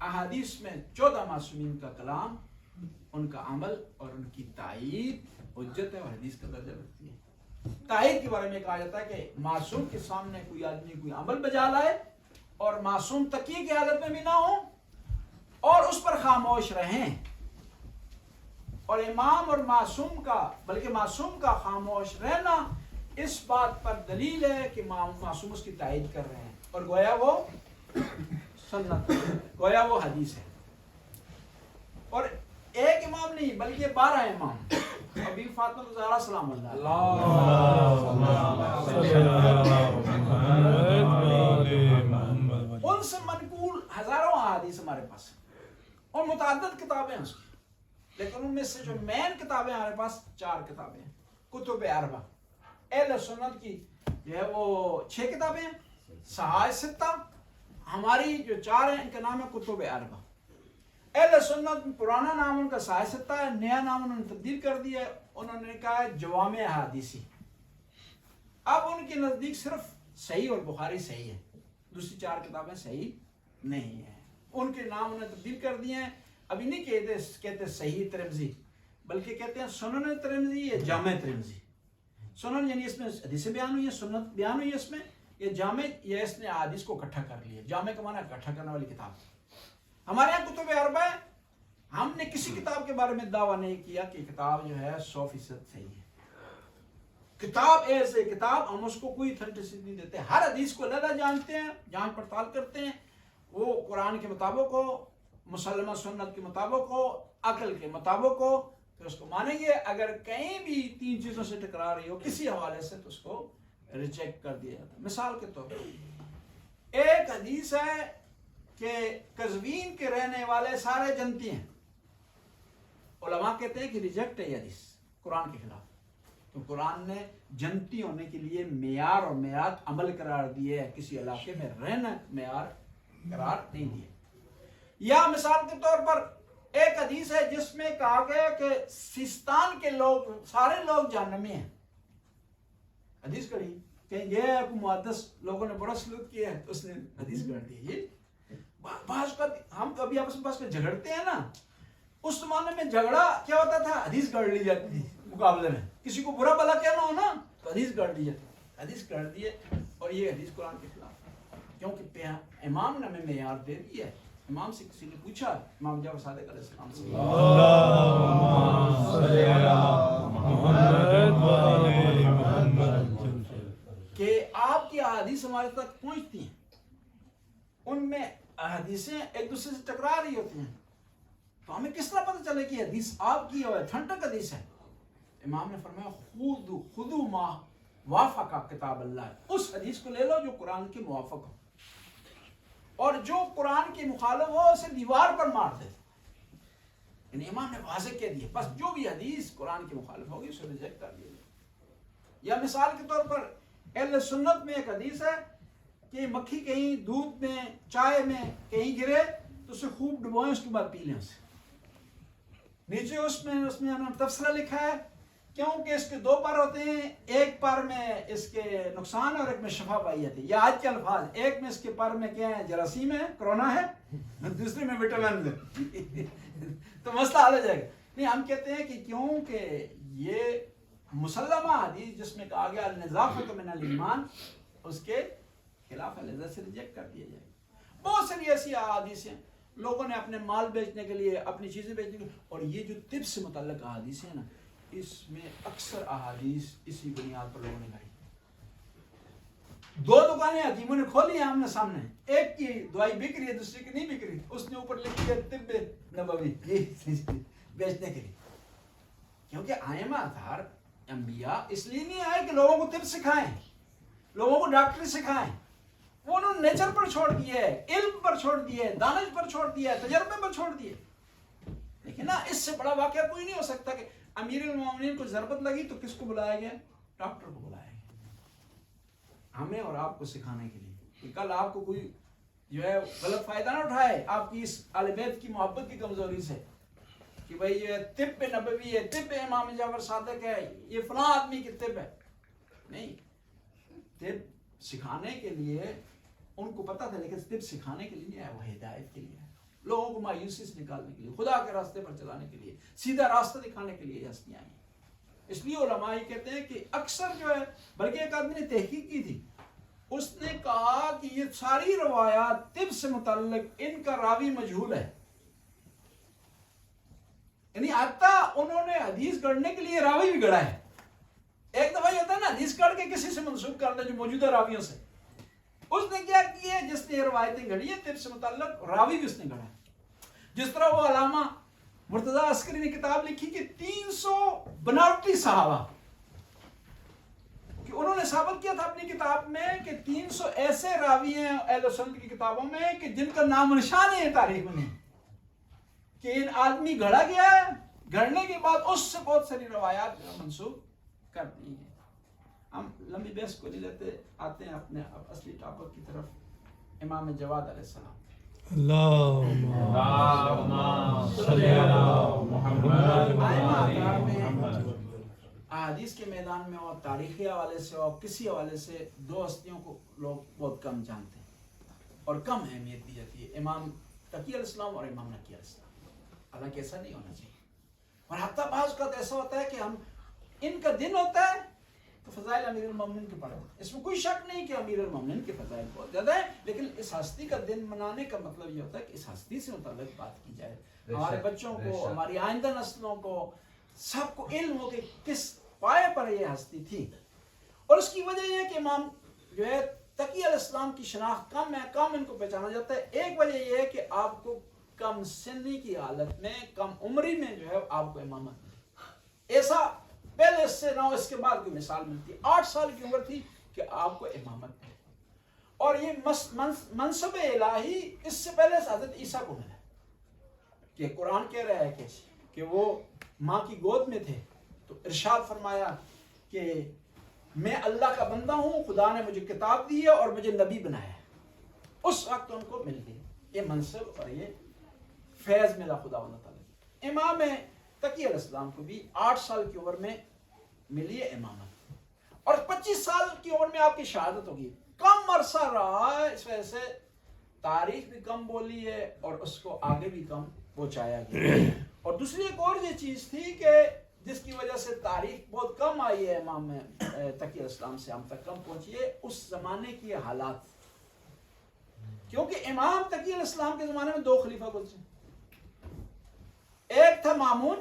احادیث میں 14 معصومین کا کلام، ان کا عمل اور ان کی تائید حجت ہے اور حدیث کا درجہ رکھتی ہے۔ تائید کے بارے میں کہا جاتا ہے کہ معصوم کے سامنے کوئی آدمی کوئی عمل بجا لائے اور معصوم تقیہ کی حالت میں بھی نہ ہو اور اس پر خاموش رہیں، اور امام اور معصوم کا بلکہ معصوم کا خاموش رہنا اس بات پر دلیل ہے کہ معصوم اس کی تائید کر رہے ہیں اور گویا وہ سنت ہے، گویا وہ حدیث ہے۔ اور ایک امام نہیں بلکہ 12 امام، ابھی فاطمہ الزہرا سلام اللہ ان سے منقول ہزاروں احادیث ہمارے پاس ہیں اور متعدد کتابیں ہیں اس کی، لیکن ان میں سے جو مین کتابیں ہمارے پاس 4 کتابیں ہیں، کتب اربع۔ اہل سنت کی جو ہے وہ 6 کتابیں ہیں، صحائف 7، ہماری جو 4 ہیں ان کا نام ہے کتب اربع۔ اہل سنت پرانا نام ان کا صحائف 7 ہے، نیا نام انہوں نے تبدیل کر دیا ہے، انہوں نے کہا ہے جوامع احادیثی۔ اب ان کے نزدیک صرف صحیح اور بخاری صحیح ہے، دوسری 4 کتابیں صحیح نہیں ہیں، ان کے نام انہوں نے تبدیل کر دیے ہیں۔ ابھی نہیں کہتے صحیح ترمذی، بلکہ کہتے ہیں سنن ترمذی یا جامع ترمذی۔ سنن یعنی اس میں حدیثیں بیان ہوئی ہیں، سنت بیان ہوئی ہے اس میں، یہ جامع یا اس نے احادیث کو اکٹھا کر لیا، جامع کا معنی اکٹھا کرنے والی کتاب۔ ہمارے یہاں کتب اربع ہے، ہم نے کسی کتاب کے بارے میں دعویٰ نہیں کیا کہ کتاب جو ہے 100% صحیح ہے۔ کتاب ایسے کتاب ہم اس کو کوئی اتھینٹسٹی نہیں دیتے، ہر حدیث کو علیحدہ جانتے ہیں، جانچ پڑتال کرتے ہیں، وہ قرآن کے مطابق ہو، مسلمہ سنت کے مطابق ہو، عقل کے مطابق ہو، پھر اس کو مانیں گے۔ اگر کہیں بھی 3 چیزوں سے ٹکرا رہی ہو کسی حوالے سے تو اس کو ریجیکٹ کر دیا جاتا ہے۔ مثال کے طور پر ایک حدیث ہے کہ قزوین کے رہنے والے سارے جنتی ہیں، علماء کہتے ہیں کہ ریجیکٹ ہے یہ حدیث، قرآن کے خلاف، تو قرآن نے جنتی ہونے کے لیے معیار اور معیارات عمل قرار دیے ہیں، کسی علاقے میں رہنا معیار قرار نہیں دیے۔ یا مثال کے طور پر ایک حدیث ہے جس میں کہا گیا کہ سیستان کے لوگ سارے لوگ جہنمی ہیں، حدیث کڑی کہ یہ محدث لوگوں نے بڑا سلوک کیا ہے، اس نے حدیث کر دی۔ یہ بعض کا ہم کبھی آپس میں میں جھگڑتے ہیں نا، اس زمانے میں جھگڑا کیا ہوتا تھا، حدیث گڑھ لی جاتی تھی مقابلے میں، کسی کو برا بھلا کہنا ہو نا تو حدیث گڑھ لی جاتی، حدیث گڑھ دیے، اور یہ حدیث قرآن کے خلاف ہے، کیونکہ امام نے ہمیں معیار دے دیا ہے۔ امام سے کسی نے پوچھا، امام جعفر صادق علیہ السلام سے، کہ آپ کی احادیث ہمارے تک پہنچتی ہیں، ان میں احادیثیں ایک دوسرے سے ٹکرا رہی ہوتی ہیں، تو ہمیں کس طرح پتہ چلے کہ حدیث آپ کی ہے، ٹھنڈک حدیث ہے؟ امام نے فرمایا خذوا ما وافق کتاب اللہ، اس حدیث کو لے لو جو قرآن کے موافق ہو، اور جو قرآن کے مخالف ہو اسے دیوار پر مار دے۔ یعنی امام نے واضح کہہ دیا، بس جو بھی حدیث قرآن کے مخالف ہوگی اسے ریجیکٹ کر دیا جائے۔ یا مثال کے طور پر اہل سنت میں ایک حدیث ہے کہ مکھی کہیں دودھ میں، چائے میں کہیں گرے تو اسے خوب ڈبوئیں، اس کے بعد پی لیں اسے۔ نیچے اس میں تفصیلہ لکھا ہے، کیونکہ اس کے 2 پر ہوتے ہیں، ایک پر میں اس کے نقصان اور ایک میں شفا پائی جاتی ہے، یا آج کے الفاظ، ایک میں اس کے پر میں کیا ہے، جراثیم ہے، کرونا ہے، دوسرے میں وٹامن ہے، تو مسئلہ حل ہو جائے گا۔ نہیں، ہم کہتے ہیں کہ کیونکہ یہ مسلمہ حدیث جس میں کہا گیا النظافۃ من الایمان، اس کے خلاف لذت سے ریجیکٹ کر دیا جائے گا۔ بہت ساری ایسی احادیث ہیں، لوگوں نے اپنے مال بیچنے کے لیے، اپنی چیزیں بیچنے کے لیے، اور یہ جو طب سے متعلق احادیث ہیں نا، اس میں اکثر احادیث اسی بنیاد پر لوگوں نے لائی۔ 2 دکانیں حکیموں نے کھولی ہیں آمنے سامنے، ایک کی دوائی بک رہی ہے، دوسری کی نہیں بک رہی، اس نے اوپر لکھ دیا طب نبوی، بیچنے کے لیے، کیونکہ ائمہ اطہار انبیاء اس لیے نہیں آئے کہ لوگوں کو طب سکھائیں، لوگوں کو ڈاکٹری سکھائیں، وہ انہوں نے نیچر پر چھوڑ دیے، علم پر چھوڑ دیے، دانش پر چھوڑ دیے، تجربے پر چھوڑ دیے۔ لیکن نا اس سے بڑا واقعہ کوئی نہیں ہو سکتا کہ امیر المومنین کو ضربت لگی تو کس کو بلایا گیا؟ ڈاکٹر کو بلایا گیا، ہمیں اور آپ کو سکھانے کے لیے، کہ کل آپ کو کوئی جو ہے غلط فائدہ نہ اٹھائے آپ کی اس اہل بیت کی محبت کی کمزوری سے، کہ بھئی یہ طب نبوی ہے، طب امام جعفر صادق ہے، یہ فلاں آدمی کی طب ہے۔ نہیں، طب سکھانے کے لیے ان کو پتہ تھا، لیکن طب سکھانے کے لیے نہیں آیا، وہ ہدایت کے لیے ہے، لوگوں کو مایوسی سے نکالنے کے لیے، خدا کے راستے پر چلانے کے لیے، سیدھا راستہ دکھانے کے لیے ہستیاں آئی. اس لیے علماء یہ کہتے ہیں کہ اکثر جو ہے، بلکہ ایک آدمی نے تحقیق کی تھی، اس نے کہا کہ یہ ساری روایات طب سے متعلق ان کا راوی مجہول ہے، یعنی حتیٰ انہوں نے حدیث گڑھنے کے لیے راوی بھی گڑھا ہے. ایک دفعہ یہ ہوتا ہے نا حدیث گڑھ کے کسی سے منسوب کرنا جو موجودہ راویوں سے، اس نے کیا کیا، جس نے یہ روایتیں گھڑی ہیں طب سے متعلق راوی بھی اس نے گڑھا ہے. جس طرح وہ علامہ مرتضیٰ عسکری نے کتاب لکھی کہ 300 بناوٹی صحابہ، کہ انہوں نے ثابت کیا تھا اپنی کتاب میں کہ 300 ایسے راوی ہیں اہل سنت کی کتابوں میں کہ جن کا نام و نشان ہے تاریخ میں نہیں، کہ ان آدمی گھڑا گیا ہے، گھڑنے کے بعد اس سے بہت ساری روایات منسوخ کر دی ہیں. ہم لمبی بحث کو نہیں لیتے، آتے ہیں اپنے اصلی ٹاپک کی طرف. امام جواد علیہ السلام، اللہم صلی علی محمد. احادیث کے میدان میں اور تاریخی حوالے سے اور کسی حوالے سے دو ہستیوں کو لوگ بہت کم جانتے ہیں اور کم اہمیت دی جاتی ہے، امام تقی علیہ السلام اور امام نقی علیہ السلام. حالانکہ ایسا نہیں ہونا چاہیے، اور حتیٰ بعض اوقات ایسا ہوتا ہے کہ ہم ان کا دن ہوتا ہے تو فضائل امیر المومنین کے پڑھتے ہیں. اس میں کوئی شک نہیں کہ امیر المومنین کے فضائل بہت زیادہ ہیں، لیکن اس ہستی کا دن منانے کا مطلب یہ ہوتا ہے کہ اس ہستی سے متعلق بات کی جائے، ہمارے بچوں کو، ہماری آئندہ نسلوں کو، سب کو علم ہو کہ کس پائے پر یہ ہستی تھی. اور اس کی وجہ یہ ہے کہ امام جو ہے تقی علیہ السلام کی شناخت کم ہے، کم ان کو پہچانا جاتا ہے. ایک وجہ یہ ہے کہ آپ کو کم سنی کی حالت میں، کم عمری میں جو ہے آپ کو امامت ملی. ایسا پہلے اس سے نہ ہو، اس کے بعد کوئی مثال ملتی ہے. 8 سال کی عمر تھی کہ آپ کو امامت ملی، اور یہ منصب الہی اس سے پہلے حضرت عیسیٰ کو ملا، کہ قرآن کہہ رہا ہے کہ وہ ماں کی گود میں تھے تو ارشاد فرمایا کہ میں اللہ کا بندہ ہوں، خدا نے مجھے کتاب دی ہے اور مجھے نبی بنایا ہے. اس وقت ان کو مل گئی یہ منصب اور یہ فیض ملا خدا تعالیٰ. امام تقی علیہ السلام کو بھی 8 سال کی عمر میں ملی ہے امامت، اور 25 سال کی عمر میں آپ کی شہادت ہوگی. کم عرصہ رہا ہے، اس وجہ سے تاریخ بھی کم بولی ہے اور اس کو آگے بھی کم پہنچایا گیا. اور دوسری ایک اور یہ چیز تھی کہ جس کی وجہ سے تاریخ بہت کم آئی ہے امام تقی علیہ السلام سے ہم تک کم پہنچی ہے، اس زمانے کی حالات. کیونکہ امام تقی علیہ السلام کے زمانے میں 2 خلیفہ گزرے، ایک تھا مامون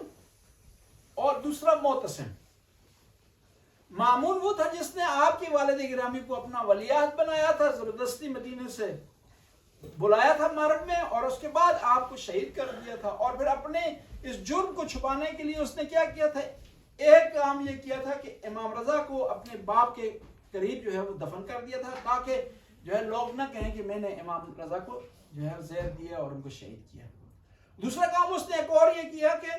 اور دوسرا معتصم. مامون وہ تھا جس نے آپ کے والد گرامی کو اپنا ولیعہد بنایا تھا، زبردستی مدینے سے بلایا تھا مرد میں، اور اس کے بعد آپ کو شہید کر دیا تھا. اور پھر اپنے اس جرم کو چھپانے کے لیے اس نے کیا کیا تھا، ایک کام یہ کیا تھا کہ امام رضا کو اپنے باپ کے قریب جو ہے وہ دفن کر دیا تھا، تاکہ جو ہے لوگ نہ کہیں کہ میں نے امام رضا کو جو ہے زہر دیا اور ان کو شہید کیا. دوسرا کام اس نے ایک اور یہ کیا کہ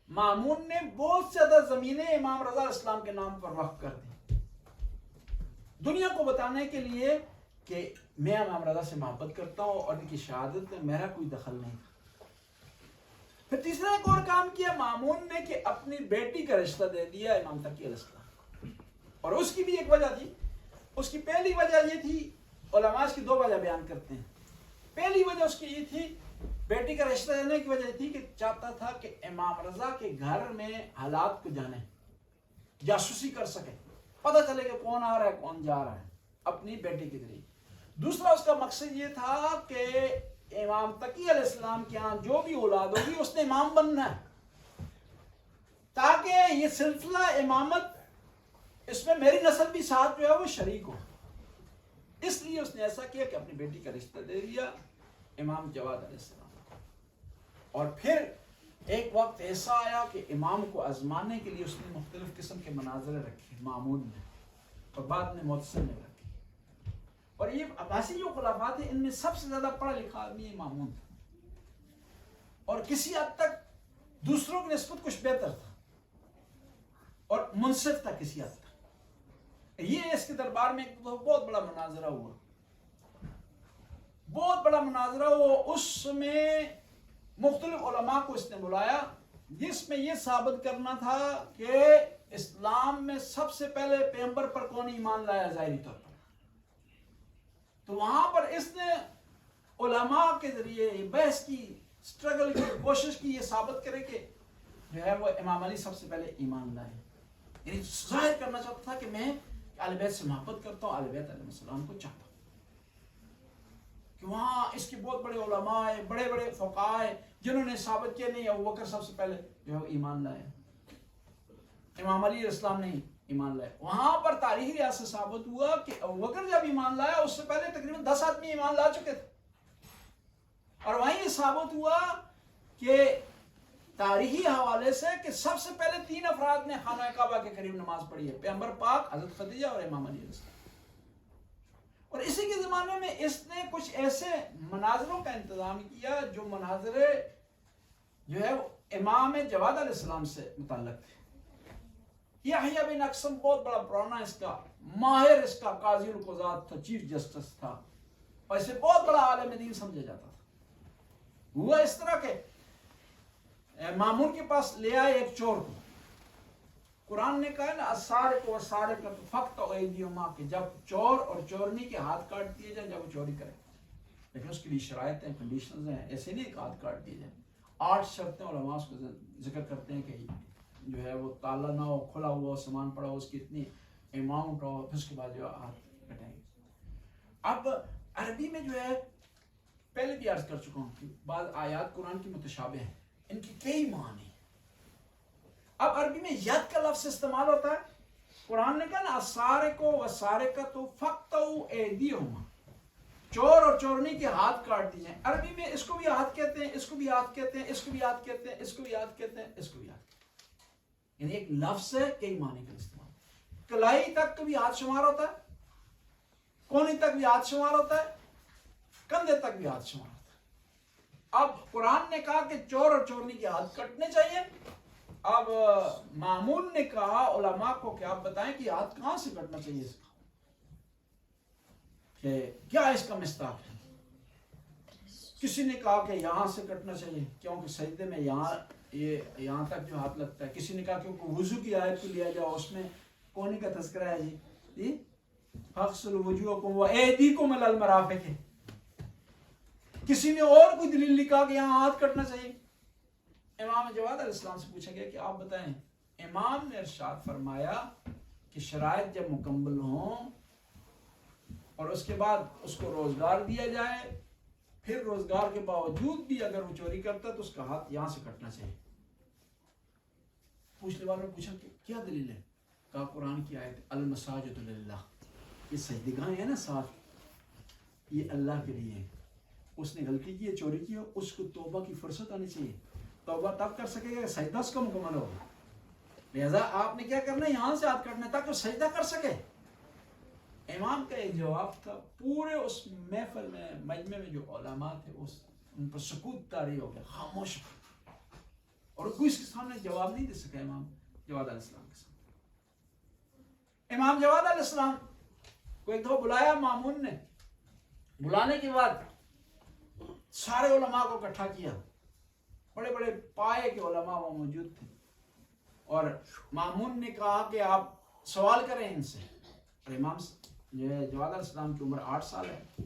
مامون نے بہت زیادہ زمینیں امام رضا علیہ السلام کے نام پر وقف کر دی، دنیا کو بتانے کے لیے کہ میں امام رضا سے محبت کرتا ہوں اور ان کی شہادت میں میرا کوئی دخل نہیں. پھر تیسرا ایک اور کام کیا مامون نے کہ اپنی بیٹی کا رشتہ دے دیا امام تقی علیہ السلام. اور اس کی بھی ایک وجہ تھی. اس کی پہلی وجہ یہ تھی، علماء اس کی 2 وجہ بیان کرتے ہیں. پہلی وجہ اس کی یہ تھی، بیٹی کا رشتہ دینے کی وجہ تھی کہ چاہتا تھا کہ امام رضا کے گھر میں حالات کو جانے، جاسوسی کر سکے، پتہ چلے کہ کون آ رہا ہے کون جا رہا ہے اپنی بیٹی کے ذریعے. دوسرا اس کا مقصد یہ تھا کہ امام تقی علیہ السلام کے ہاں جو بھی اولاد ہوگی اس نے امام بننا ہے، تاکہ یہ سلسلہ امامت اس میں میری نسل بھی ساتھ جو ہے وہ شریک ہو. اس لیے اس نے ایسا کیا کہ اپنی بیٹی کا رشتہ دے دیا امام جواد علیہ السلام. اور پھر ایک وقت ایسا آیا کہ امام کو آزمانے کے لیے اس نے مختلف قسم کے مناظرے رکھے مامون نے، اور بعد میں معتصم نے رکھے. اور یہ عباسی جو خلافات ہیں ان میں سب سے زیادہ پڑھا لکھا آدمی مامون تھا، اور کسی حد تک دوسروں کی نسبت کچھ بہتر تھا اور منصف تھا کسی حد تک. یہ اس کے دربار میں ایک بہت بڑا مناظرہ ہوا، بہت بڑا مناظرہ ہوا. اس میں مختلف علماء کو اس نے بلایا، جس میں یہ ثابت کرنا تھا کہ اسلام میں سب سے پہلے پیغمبر پر کون ایمان لایا ظاہری طور پر؟ تو وہاں پر اس نے علماء کے ذریعے بحث کی، سٹرگل کی، کوشش کی، یہ ثابت کرے کہ جو ہے وہ امام علی سب سے پہلے ایمان لائے. یعنی ظاہر کرنا چاہتا تھا کہ میں اہل بیت سے محبت کرتا ہوں، اہل بیت علیہ السلام کو چاہتا ہوں. کہ وہاں اس کے بہت بڑے علماء ہیں، بڑے بڑے فقہاء ہیں جنہوں نے ثابت کیا نہیں ابو بکر سب سے پہلے جو ہے ایمان لائے، امام علی علیہ السلام نے ایمان لائے. وہاں پر تاریخی لحاظ سے ثابت ہوا کہ ابو بکر جب ایمان لایا اس سے پہلے تقریباً 10 آدمی ایمان لا چکے تھے. اور وہیں یہ ثابت ہوا کہ تاریخی حوالے سے کہ سب سے پہلے 3 افراد نے خانہ کعبہ کے قریب نماز پڑھی ہے، پیغمبر پاک، حضرت خدیجہ اور امام علی علیہ السلام. اور اسی کے زمانے میں اس نے کچھ ایسے مناظروں کا انتظام کیا جو مناظرے جو ہے امام جواد علیہ السلام سے متعلق تھے. یحییٰ بن اقسم بہت بڑا پرانا اس کا ماہر، اس کا قاضی القضات تھا، چیف جسٹس تھا، اور اسے بہت بڑا عالم دین سمجھا جاتا تھا. ہوا اس طرح کے مامون کے پاس لے آئے ایک چور کو. قرآن نے کہا نا السارق والسارقۃ فاقطعوا ایدیہما، کہ جب چور اور چورنی کے ہاتھ کاٹ دیے جائیں جب وہ چوری کرے. لیکن اس کے لیے شرائط ہیں، کنڈیشنز ہیں، ایسے نہیں کہ ہاتھ کاٹ دیے جائیں. 8 شرطیں علماء اس کو ذکر کرتے ہیں کہ جو ہے وہ تالا نہ ہو، کھلا ہوا سامان پڑا ہو، اس کی اتنی اماؤنٹ ہو، پھر اس کے بعد جو ہاتھ کٹیں گے. اب عربی میں جو ہے پہلے بھی عرض کر چکا ہوں کہ بعض آیات قرآن کی متشابہ ہیں، ان کی کئی معنی. اب عربی میں ید کا لفظ استعمال ہوتا ہے. قرآن نے کہا نا السارق والسارقۃ فاقطعوا ایدیہما، چور اور چورنی کے ہاتھ کاٹ دیے. عربی میں اس کو بھی ہاتھ کہتے ہیں، اس کو بھی ہاتھ کہتے ہیں، اس کو بھی ہاتھ کہتے ہیں، اس کو بھی ہاتھ کہتے ہیں، اس کو بھی ہاتھ کہتے ہیں. یعنی ایک لفظ ہے، کئی معنی کا استعمال. کلائی تک بھی ہاتھ شمار ہوتا ہے، کونی تک بھی ہاتھ شمار ہوتا ہے، کندھے تک بھی ہاتھ شمار ہوتا ہے. اب قرآن نے کہا کہ چور اور چورنی کے ہاتھ کٹنے چاہیے. اب مامون نے کہا علماء کو کہ آپ بتائیں کہ ہاتھ کہاں سے کٹنا چاہیے اس کا، کہ کیا اس کا مصداق ہے. کسی نے کہا کہ یہاں سے کٹنا چاہیے کیونکہ سجدے میں یہاں تک جو ہاتھ لگتا ہے. کسی نے کہا کیونکہ وضو کی آیت کو لیا جاؤ، اس میں کونی کا تذکرہ ہے جی فاغسلوا وجوہکم وایدیکم الی المرافق. کسی نے اور کوئی دلیل لکھا کہ یہاں ہاتھ کٹنا چاہیے. امام جواد علیہ السلام سے پوچھا گیا کہ آپ بتائیں. امام نے ارشاد فرمایا کہ شرائط جب مکمل ہوں اور اس کے بعد اس کو روزگار دیا جائے، پھر روزگار کے باوجود بھی اگر وہ چوری کرتا تو اس کا ہاتھ یہاں سے کٹنا چاہیے. پوچھنے والوں نے پوچھا کہ کیا دلیل ہے؟ کہا قرآن کی آیت المساجد للہ، یہ سجدگاہیں ہیں نا 7، یہ اللہ کے لیے. اس نے غلطی کی ہے، چوری کی ہے، اس کو توبہ کی فرصت آنی چاہیے. توبہ تب کر سکے گا سجدہ اس کا مکمل ہوگا. لہذا آپ نے کیا کرنا ہے، یہاں سے ہاتھ کٹنا ہے تاکہ وہ سجدہ کر سکے. امام کا ایک جواب تھا. پورے اس محفل میں، مجمع میں جو علماء تھے ان پر سکوت طاری ہو گیا، خاموش، اور کوئی اس کے سامنے جواب نہیں دے سکا امام جواد علیہ السلام کے سامنے. امام جواد علیہ السلام کو ایک دفعہ بلایا مامون نے. بلانے کے بعد سارے علماء کو اکٹھا کیا، بڑے بڑے پائے کے علماء وہ موجود تھے، اور مامون نے کہا کہ آپ سوال کریں ان سے. اور امام جو ہے جواد علیہ السلام کی عمر 8 سال ہے.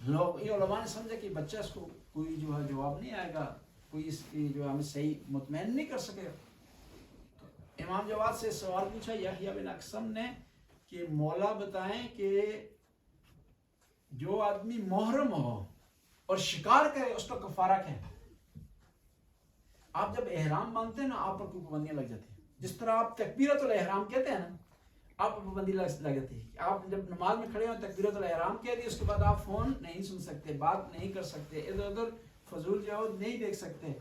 لوگ یہ علماء نے سمجھا کہ بچہ اس کو کوئی جو ہے جواب نہیں آئے گا، کوئی اس کی جو ہے ہمیں صحیح مطمئن نہیں کر سکے. تو امام جواد سے سوال پوچھا یحییٰ بن اقسم نے کہ مولا بتائیں کہ جو آدمی محرم ہو اور شکار کرے اس کا کفارہ کیا ہے؟ آپ جب احرام باندھتے ہیں نا، آپ پر کوئی پابندیاں لگ جاتی ہیں. جس طرح آپ تکبیرۃ الاحرام کہتے ہیں نا، آپ پر پابندی لگ جاتی ہے. آپ جب نماز میں کھڑے ہو تکبیرۃ الاحرام کہہ دی، اس کے بعد آپ فون نہیں سن سکتے، بات نہیں کر سکتے، ادھر ادھر فضول جو نہیں دیکھ سکتے،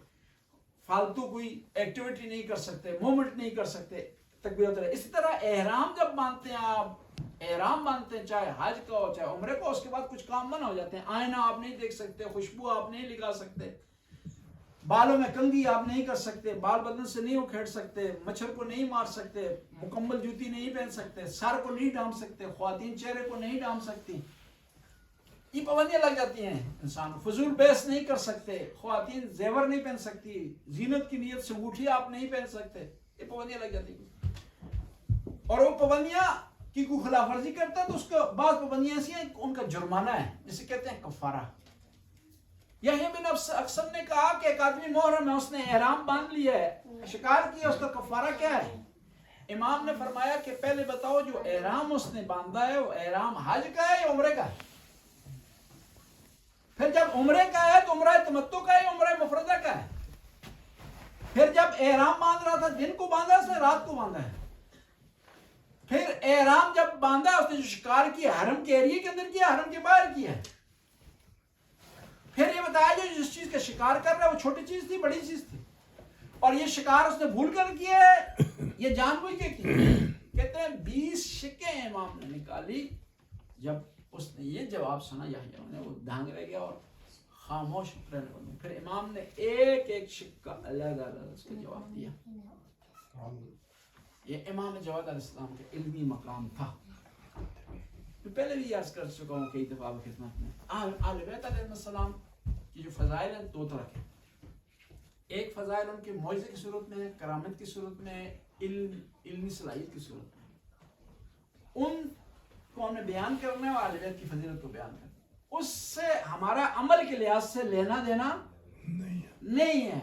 فالتو کوئی ایکٹیویٹی نہیں کر سکتے، موومنٹ نہیں کر سکتے تکبیرۃ الاحرام. اسی طرح احرام جب باندھتے ہیں، آپ احرام باندھتے ہیں چاہے حج کا ہو چاہے عمرے کا، اس کے بعد کچھ کام منع ہو جاتے ہیں. آئینہ آپ نہیں دیکھ سکتے، خوشبو آپ نہیں لگا سکتے، بالوں میں کنگھی آپ نہیں کر سکتے، بال بدن سے نہیں اکھیڑ سکتے، مچھر کو نہیں مار سکتے، مکمل جوتی نہیں پہن سکتے، سر کو نہیں ڈھانپ سکتے، خواتین چہرے کو نہیں ڈھانپ سکتی. یہ پابندیاں لگ جاتی ہیں. انسان فضول بحث نہیں کر سکتے، خواتین زیور نہیں پہن سکتی، زینت کی نیت سے انگوٹھی آپ نہیں پہن سکتے، یہ پابندیاں لگ جاتی ہیں. اور وہ پابندیاں کی کوئی خلاف ورزی کرتا ہے تو اس کو بعض پابندیاں ایسی ہیں ان کا جرمانہ ہے جسے کہتے ہیں کفارہ. یحییٰ بن اقسم نے کہا کہ ایک آدمی محرم ہے, اس نے احرام باندھ لیا ہے, شکار کیا, اس کا کفارہ کیا ہے؟ امام نے فرمایا کہ پہلے بتاؤ جو احرام اس نے باندھا ہے وہ احرام حج کا ہے یا عمرے کا ہے؟ پھر جب عمرے کا ہے تو عمرہ تمتع کا ہے یا عمرہ مفردہ کا ہے؟ پھر جب احرام باندھ رہا تھا دن کو باندھا اس نے رات کو باندھا ہے؟ پھر احرام جب باندھا اس نے جو شکار کیا حرم کے ایریے کے اندر کیا حرم کے باہر کیا ہے؟ پھر یہ بتایا جو جس چیز کا شکار کر رہا ہے وہ چھوٹی چیز تھی بڑی چیز تھی, اور یہ شکار اس نے بھول کر کیا ہے یہ جان بوجھ کے کیا؟ کہتے ہیں 20 شکیں امام نے نکالی. جب اس نے یہ جواب سنا یحییٰ نے وہ دھانگ رہ گیا اور خاموش رہنے لگا. پھر امام نے ایک ایک شکا الگ الگ اس کا جواب دیا. یہ امام جواد علیہ السلام کا علمی مقام تھا. پہلے بھی عرض کر چکا ہوں کئی دفعہ خدمت میں. اہل بیت علیہ السلام کی جو فضائل ہیں دو طرح کے. ایک فضائل ان کے معجزے کی صورت میں, کرامت کی صورت میں, علمی صلاحیت کی صورت میں. ان کو ہمیں بیان کرنا ہے اور اہل بیت کی فضیلت کو بیان کرنا. اس سے ہمارا عمل کے لحاظ سے لینا دینا نہیں ہے.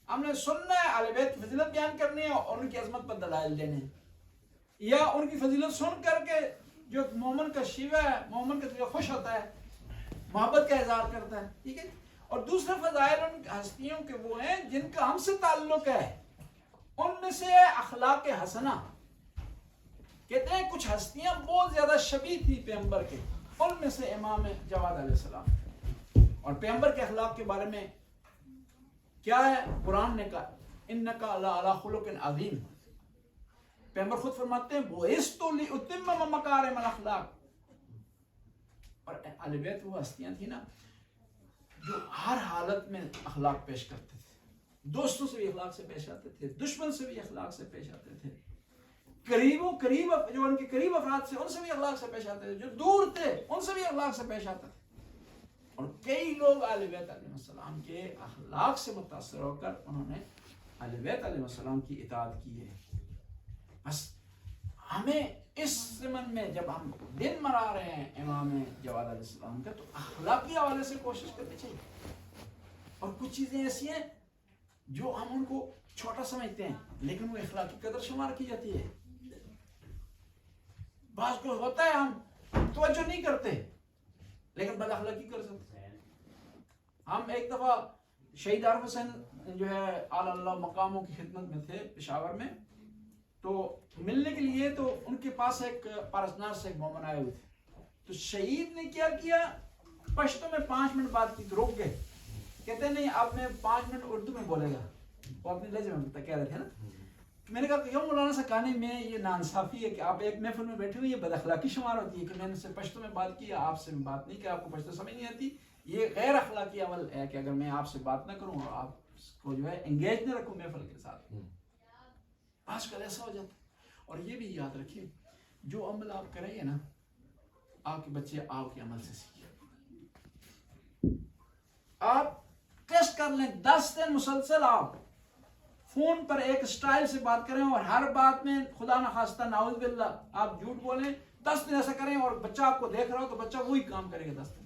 ہم نے سننا ہے, اہل بیت کی فضیلت بیان کرنی ہے اور ان کی عظمت پر دلائل دینے ہیں, یا ان کی فضیلت سن کر کے جو مومن کا شیوہ ہے, مومن کا دل خوش ہوتا ہے, محبت کا اظہار کرتا ہے, ٹھیک ہے. اور دوسرے فضائل ان ہستیوں کے وہ ہیں جن کا ہم سے تعلق ہے. ان میں سے اخلاق حسنہ. کہتے ہیں کچھ ہستیاں بہت زیادہ شبیہ تھی پیغمبر کے, ان میں سے امام جواد علیہ السلام. اور پیغمبر کے اخلاق کے بارے میں کیا ہے؟ قرآن نے کہا انک لعلی خلق عظیم. پیغمبر خود فرماتے ہیں بعثت لاتمم مکارم الاخلاق. اور اہل بیت وہ ہستیاں تھیں نا جو ہر حالت میں اخلاق پیش کرتے تھے. دوستوں سے بھی اخلاق سے پیش آتے تھے, دشمن سے بھی اخلاق سے پیش آتے تھے, قریب جو ان کے قریب افراد سے ان سے بھی اخلاق سے پیش آتے تھے, جو دور تھے ان سے بھی اخلاق سے پیش آتے تھے. اور کئی لوگ اہل بیت علیہ السلام کے اخلاق سے متاثر ہو کر انہوں نے اہل بیت علیہ السلام کی اطاعت کی ہے. بس ہمیں اس زمن میں جب ہم دن منا رہے ہیں امام جواد علیہ السلام کا, تو اخلاقی حوالے سے کوشش کرنی چاہیے. اور کچھ چیزیں ایسی ہیں جو ہم ان کو چھوٹا سمجھتے ہیں لیکن وہ اخلاقی قدر شمار کی جاتی ہے. بعض کو ہوتا ہے ہم توجہ نہیں کرتے لیکن بد اخلاقی کر سکتے ہیں. ہم ایک دفعہ شہید عارف حسین جو ہے اعلی اللہ مقاموں کی خدمت میں تھے پشاور میں, تو ملنے کے لیے تو ان کے پاس ایک پارسنار سے ایک مومن آئے ہوئے تھے. تو شہید نے کیا کیا, پشتو میں 5 منٹ بات کی تو رک گئے. کہتے نہیں اب میں 5 منٹ اردو میں بولے گا, وہ اپنے لہجے میں کہہ رہے تھے نا. میں نے کہا کہ کیوں مولانا سکھانے میں یہ ناانصافی ہے کہ آپ ایک محفل میں بیٹھے ہوئے, یہ بد اخلاقی شمار ہوتی ہے کہ میں نے سے پشتو میں بات کی, آپ سے بات نہیں کی, آپ کو پشتو سمجھ نہیں آتی. یہ غیر اخلاقی عمل ہے کہ اگر میں آپ سے بات نہ کروں اور آپ کو جو ہے انگیج نہ رکھوں محفل کے ساتھ. آج کل ایسا ہو جاتا ہے. اور یہ بھی یاد رکھیے جو عمل آپ کریں گے نا, آپ کے بچے آپ کے عمل سے سیکھیں. آپ ٹیسٹ کر لیں 10 دن مسلسل آپ فون پر ایک سٹائل سے بات کریں اور ہر بات میں خدا نخواستہ نعوذ باللہ آپ جھوٹ بولیں. 10 دن ایسا کریں اور بچہ آپ کو دیکھ رہا ہو تو بچہ وہی کام کرے گا 10 دن.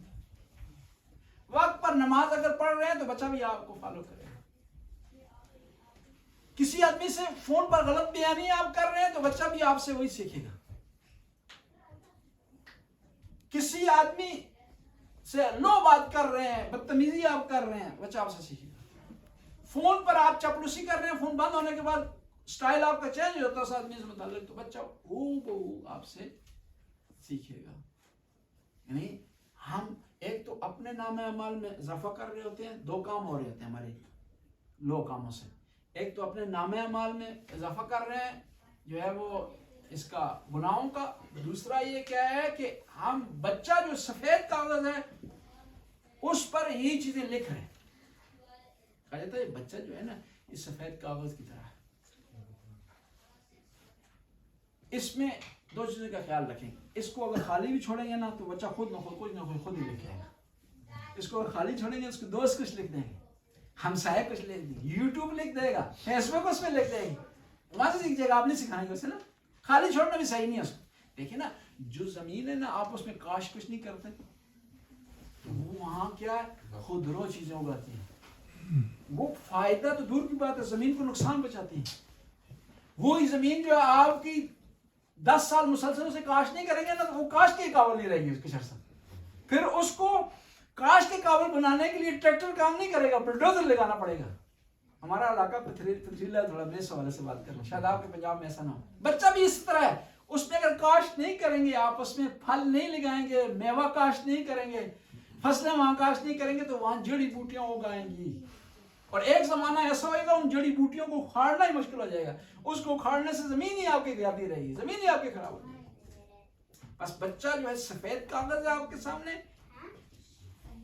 وقت پر نماز اگر پڑھ رہے ہیں تو بچہ بھی آپ کو فالو کرے گا. کسی آدمی سے فون پر غلط بیانی آپ کر رہے ہیں تو بچہ بھی آپ سے وہی سیکھے گا. کسی آدمی سے لو بات کر رہے ہیں, بدتمیزی آپ کر رہے ہیں, بچہ آپ سے سیکھے گا. فون پر آپ چپلوسی کر رہے ہیں, فون بند ہونے کے بعد سٹائل آپ کا چینج ہوتا ہے اس آدمی سے متعلق, تو بچہ وہ آپ سے سیکھے گا. یعنی ہم ایک تو اپنے نام اعمال میں اضافہ کر رہے ہوتے ہیں, 2 کام ہو رہے ہوتے ہیں ہمارے لو کاموں سے. ایک تو اپنے نام اعمال میں اضافہ کر رہے ہیں جو ہے وہ اس کا گناہوں کا. دوسرا یہ کیا ہے کہ ہم بچہ جو سفید کاغذ ہے اس پر یہی چیزیں لکھ رہے ہیں. کہا جاتا ہے بچہ جو ہے نا یہ سفید کاغذ کی طرح ہے. اس میں 2 چیزوں کا خیال رکھیں. اس کو اگر خالی بھی چھوڑیں گے نا تو بچہ خود نہ خود ہی لکھ جائے گا. اس کو اگر خالی چھوڑیں گے اس کے دوست کچھ لکھ دیں گے, ہمسائے کچھ لکھ دیں گے, یوٹیوب لکھ دے گا, فیس بک اس میں لکھ دیں گے, وہاں سے سیکھ جائے گا. آپ نہیں سکھائیں گے اسے نا, خالی چھوڑنا بھی صحیح نہیں ہے اس کو. دیکھیں نا جو زمین ہے نا آپ اس میں کاشت کچھ نہیں کرتے تو وہ وہاں کیا ہے خود رو چیزیں اگاتی ہیں. وہ فائدہ تو دور کی بات ہے زمین کو نقصان پہنچاتی ہے. وہی زمین جو آپ کی 10 سال مسلسل اسے کاشت نہیں کریں گے نا تو وہ کاشت کے قابل نہیں رہے گی اس کے شرط. پھر اس کو کاشت کے قابل بنانے کے لیے ٹریکٹر کام نہیں کرے گا, بلڈوزر لگانا پڑے گا. ہمارا علاقہ پتھریلا تھوڑا میں اس حوالے سے بات کر رہا ہوں, شاید آپ کے پنجاب میں ایسا نہ ہو. بچہ بھی اس طرح ہے, اس میں اگر کاشت نہیں کریں گے, آپس میں پھل نہیں لگائیں گے, میوہ کاشت نہیں کریں گے, فصلیں وہاں کاشت نہیں کریں گے تو وہاں جڑی بوٹیاں اگائیں گی. اور ایک زمانہ ایسا ہوئے گا ان جڑی بوٹیوں کو اکھاڑنا ہی مشکل ہو جائے گا. اس کو اکھاڑنے سے زمین ہی آپ کی جاتی رہے گی, زمین ہی آپ کی خراب ہو جائے گی. بس بچہ جو ہے سفید کاغذ ہے آپ کے سامنے,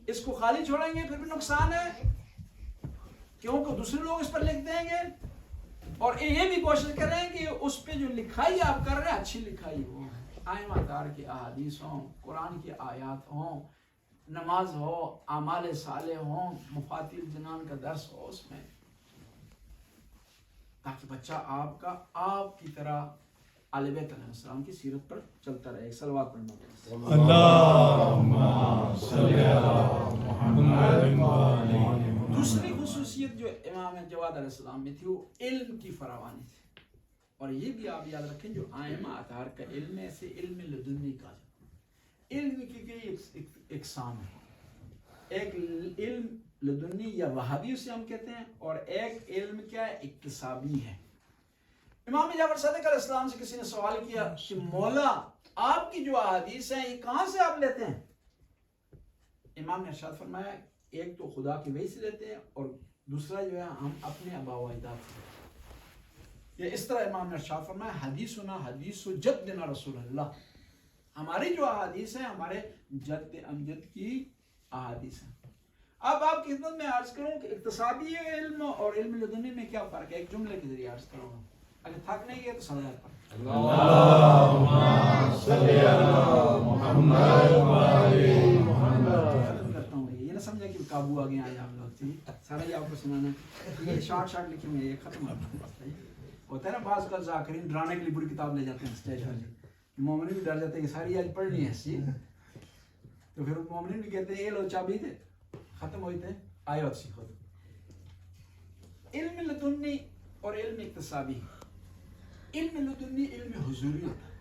اس کو خالی چھوڑیں گے پھر بھی نقصان ہے کیونکہ دوسرے لوگ اس پر لکھ دیں گے. اور یہ بھی کوشش کریں کہ اس پہ جو لکھائی آپ کر رہے ہیں اچھی لکھائی ہو, ائمہ دار کی احادیث ہوں, قرآن کی آیات ہوں, نماز ہو, اعمال صالح ہوں, مفاتیح الجنان کا درس ہو اس میں, تاکہ بچہ آپ کا آپ کی طرح آل بیت علیہ السلام کی سیرت پر چلتا رہے. صلوات پڑھنا. اللہم صلی علی محمد. دوسری خصوصیت جو امام جواد علیہ السلام میں تھی وہ علم کی فراوانی تھی. اور یہ بھی آپ یاد رکھیں جو ائمہ اطہار کا علم ہے اسے علم لدنی کہا جاتا ہے. علم کی کئی اقسام ہے. ایک علم لدنی یا وہابی اسے ہم کہتے ہیں, اور ایک علم کیا ہے اکتسابی ہے. امام جعفر صادق علیہ السلام سے کسی نے سوال کیا کہ مولا آپ کی جو احادیث ہیں یہ کہاں سے آپ لیتے ہیں؟ امام نے ارشاد فرمایا ایک تو خدا کی وحی سے لیتے ہیں اور دوسرا جو ہے ہم اپنے آباء و اجداد سے. یہ اس طرح امام نے ارشاد فرمایا حدیثنا حدیث جدنا رسول اللہ, ہماری جو احادیث ہیں ہمارے جد امجد کی احادیث ہیں. اب آپ کی خدمت میں عرض کروں کہ اکتسابی علم اور علم لدنی میں کیا فرق ہے, ایک جملے کے ذریعے عرض کروں گا, اگر تھک نہیں گئے تو صلوات پڑھیں. اللہم صلی علی محمد و آل محمد. کرتا ہوں یہ نہ سمجھا کہ قابو آگے آئے آپ لوگ, سارا یہ آپ کو سنانا ہے. یہ شارٹ لکھے ہوئے یہ ختم ہوتا ہے نا. بعض کا ذاکرین ڈرانے کے لیے بری کتاب لے جاتے ہیں اسٹیج پر, مومنین بھی ڈر جاتے ہیں کہ ساری آج پڑھنی ہے اسی, تو پھر مومنین بھی کہتے ہیں یہ لو چابی تھے ختم ہوئی تھے آئے اور سیکھو. علم لدنی اور علم اکتسابی. علم لدنی علم حضوری ہوتا ہے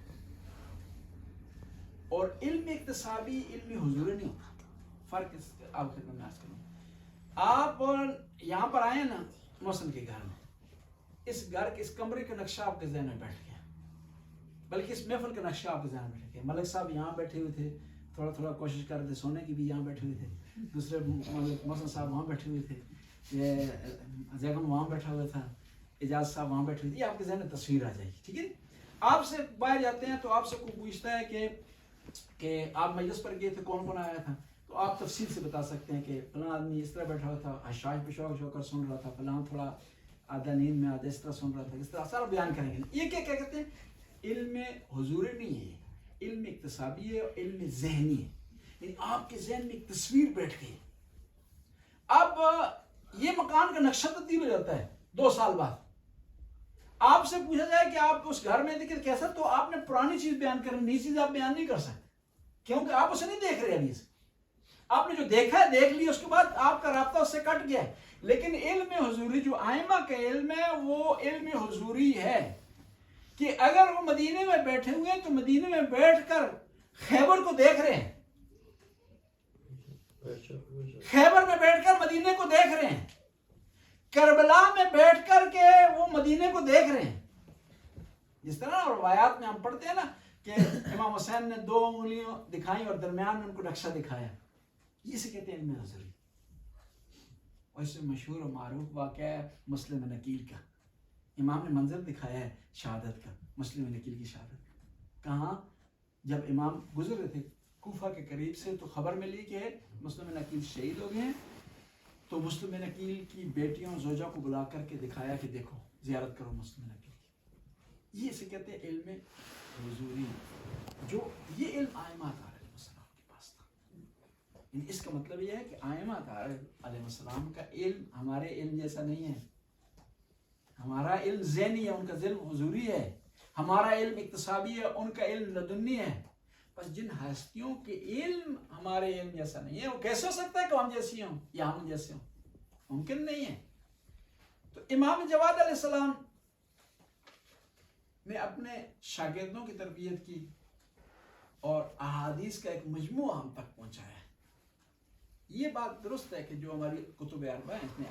اور علم اکتسابی علم حضوری نہیں ہوتا. فرق اس آپ خدمت میں عرض کروں. آپ یہاں پر آئے نا محسن کے گھر میں, اس گھر کے اس کمرے کا نقشہ آپ کے ذہن میں بیٹھ گیا, بلکہ اس محفل کا نقشہ آپ کے ذہن میں بیٹھ گیا. ملک صاحب یہاں بیٹھے ہوئے تھے, تھوڑا تھوڑا کوشش کر رہے تھے سونے کی بھی, یہاں بیٹھے ہوئے تھے. دوسرے محسن صاحب وہاں بیٹھے ہوئے تھے, زیغم وہاں بیٹھا ہوا تھا, اجاز صاحب وہاں بیٹھے ہوئے تھے. یہ آپ کے ذہن میں تصویر آ جائے گی. ٹھیک ہے, آپ سے باہر جاتے ہیں تو آپ سے کوئی پوچھتا ہے کہ آپ مجلس پر گئے تھے, کون کون آیا تھا, تو آپ تفصیل سے بتا سکتے ہیں کہ فلاں آدمی اس طرح بیٹھا ہوا تھا, حشاش پہ شوق کر سن رہا تھا, فلاں تھوڑا آدھا نیند میں آدھا اس طرح سن رہا تھا, اس طرح سارا بیان کریں گے. یہ کیا کہتے ہیں علم حضوری نہیں ہے, علم اکتسابی ہے, علم ذہنی ہے. یعنی آپ کے ذہن میں ایک تصویر بیٹھ گئی. اب یہ مکان کا نقشہ تبدیل ہو جاتا ہے 2 سال بعد. آپ سے پوچھا جائے کہ آپ اس گھر میں دیکھیں کیسا, تو آپ نے پرانی چیز بیان کرنی, نئی چیز آپ بیان نہیں کر سکتے کیونکہ آپ اسے نہیں دیکھ رہے ابھی سے. آپ نے جو دیکھا ہے دیکھ لی, اس کے بعد آپ کا رابطہ اس سے کٹ گیا ہے. لیکن علم حضوری جو ائمہ کا علم ہے وہ علم حضوری ہے کہ اگر وہ مدینے میں بیٹھے ہوئے ہیں تو مدینے میں بیٹھ کر خیبر کو دیکھ رہے ہیں, خیبر میں بیٹھ کر مدینے کو دیکھ رہے ہیں, کربلا میں بیٹھ کر کے وہ مدینے کو دیکھ رہے ہیں. جس طرح روایات میں ہم پڑھتے ہیں نا کہ امام حسین نے 2 انگلیاں دکھائیں اور درمیان میں ان کو نقشہ دکھایا, یہ سے کہتے ہیں علم حضوری. اور اس سے مشہور و معروف واقعہ ہے مسلم نکیل کا. امام نے منظر دکھایا ہے شہادت کا, مسلم نکیل کی شہادت. کہاں جب امام گزر رہے تھے کوفہ کے قریب سے تو خبر ملی کہ مسلم نکیل شہید ہو گئے ہیں, تو مسلم نکیل کی بیٹیوں زوجہ کو بلا کر کے دکھایا کہ دیکھو زیارت کرو مسلم نکیل کی. یہ اسے کہتے ہیں علم حضوری, جو یہ علم ائمہ علیہ السلام کے پاس تھا. یعنی اس کا مطلب یہ ہے کہ ائمہ علیہ السلام کا علم ہمارے علم جیسا نہیں ہے. ہمارا علم ذہنی ہے, ان کا علم حضوری ہے. ہمارا علم اکتسابی ہے، ان کا علم لدنی ہے. بس جن ہستیوں کے علم ہمارے علم جیسا نہیں ہے، وہ کیسے ہو سکتا ہے کہ ہم جیسی ہوں یا ہم جیسے ہوں؟ ممکن نہیں ہے. تو امام جواد علیہ السلام نے اپنے شاگردوں کی تربیت کی اور احادیث کا ایک مجموعہ ہم تک پہنچایا. یہ بات درست ہے کہ جو ہماری کتب اربعہ ہیں اس میں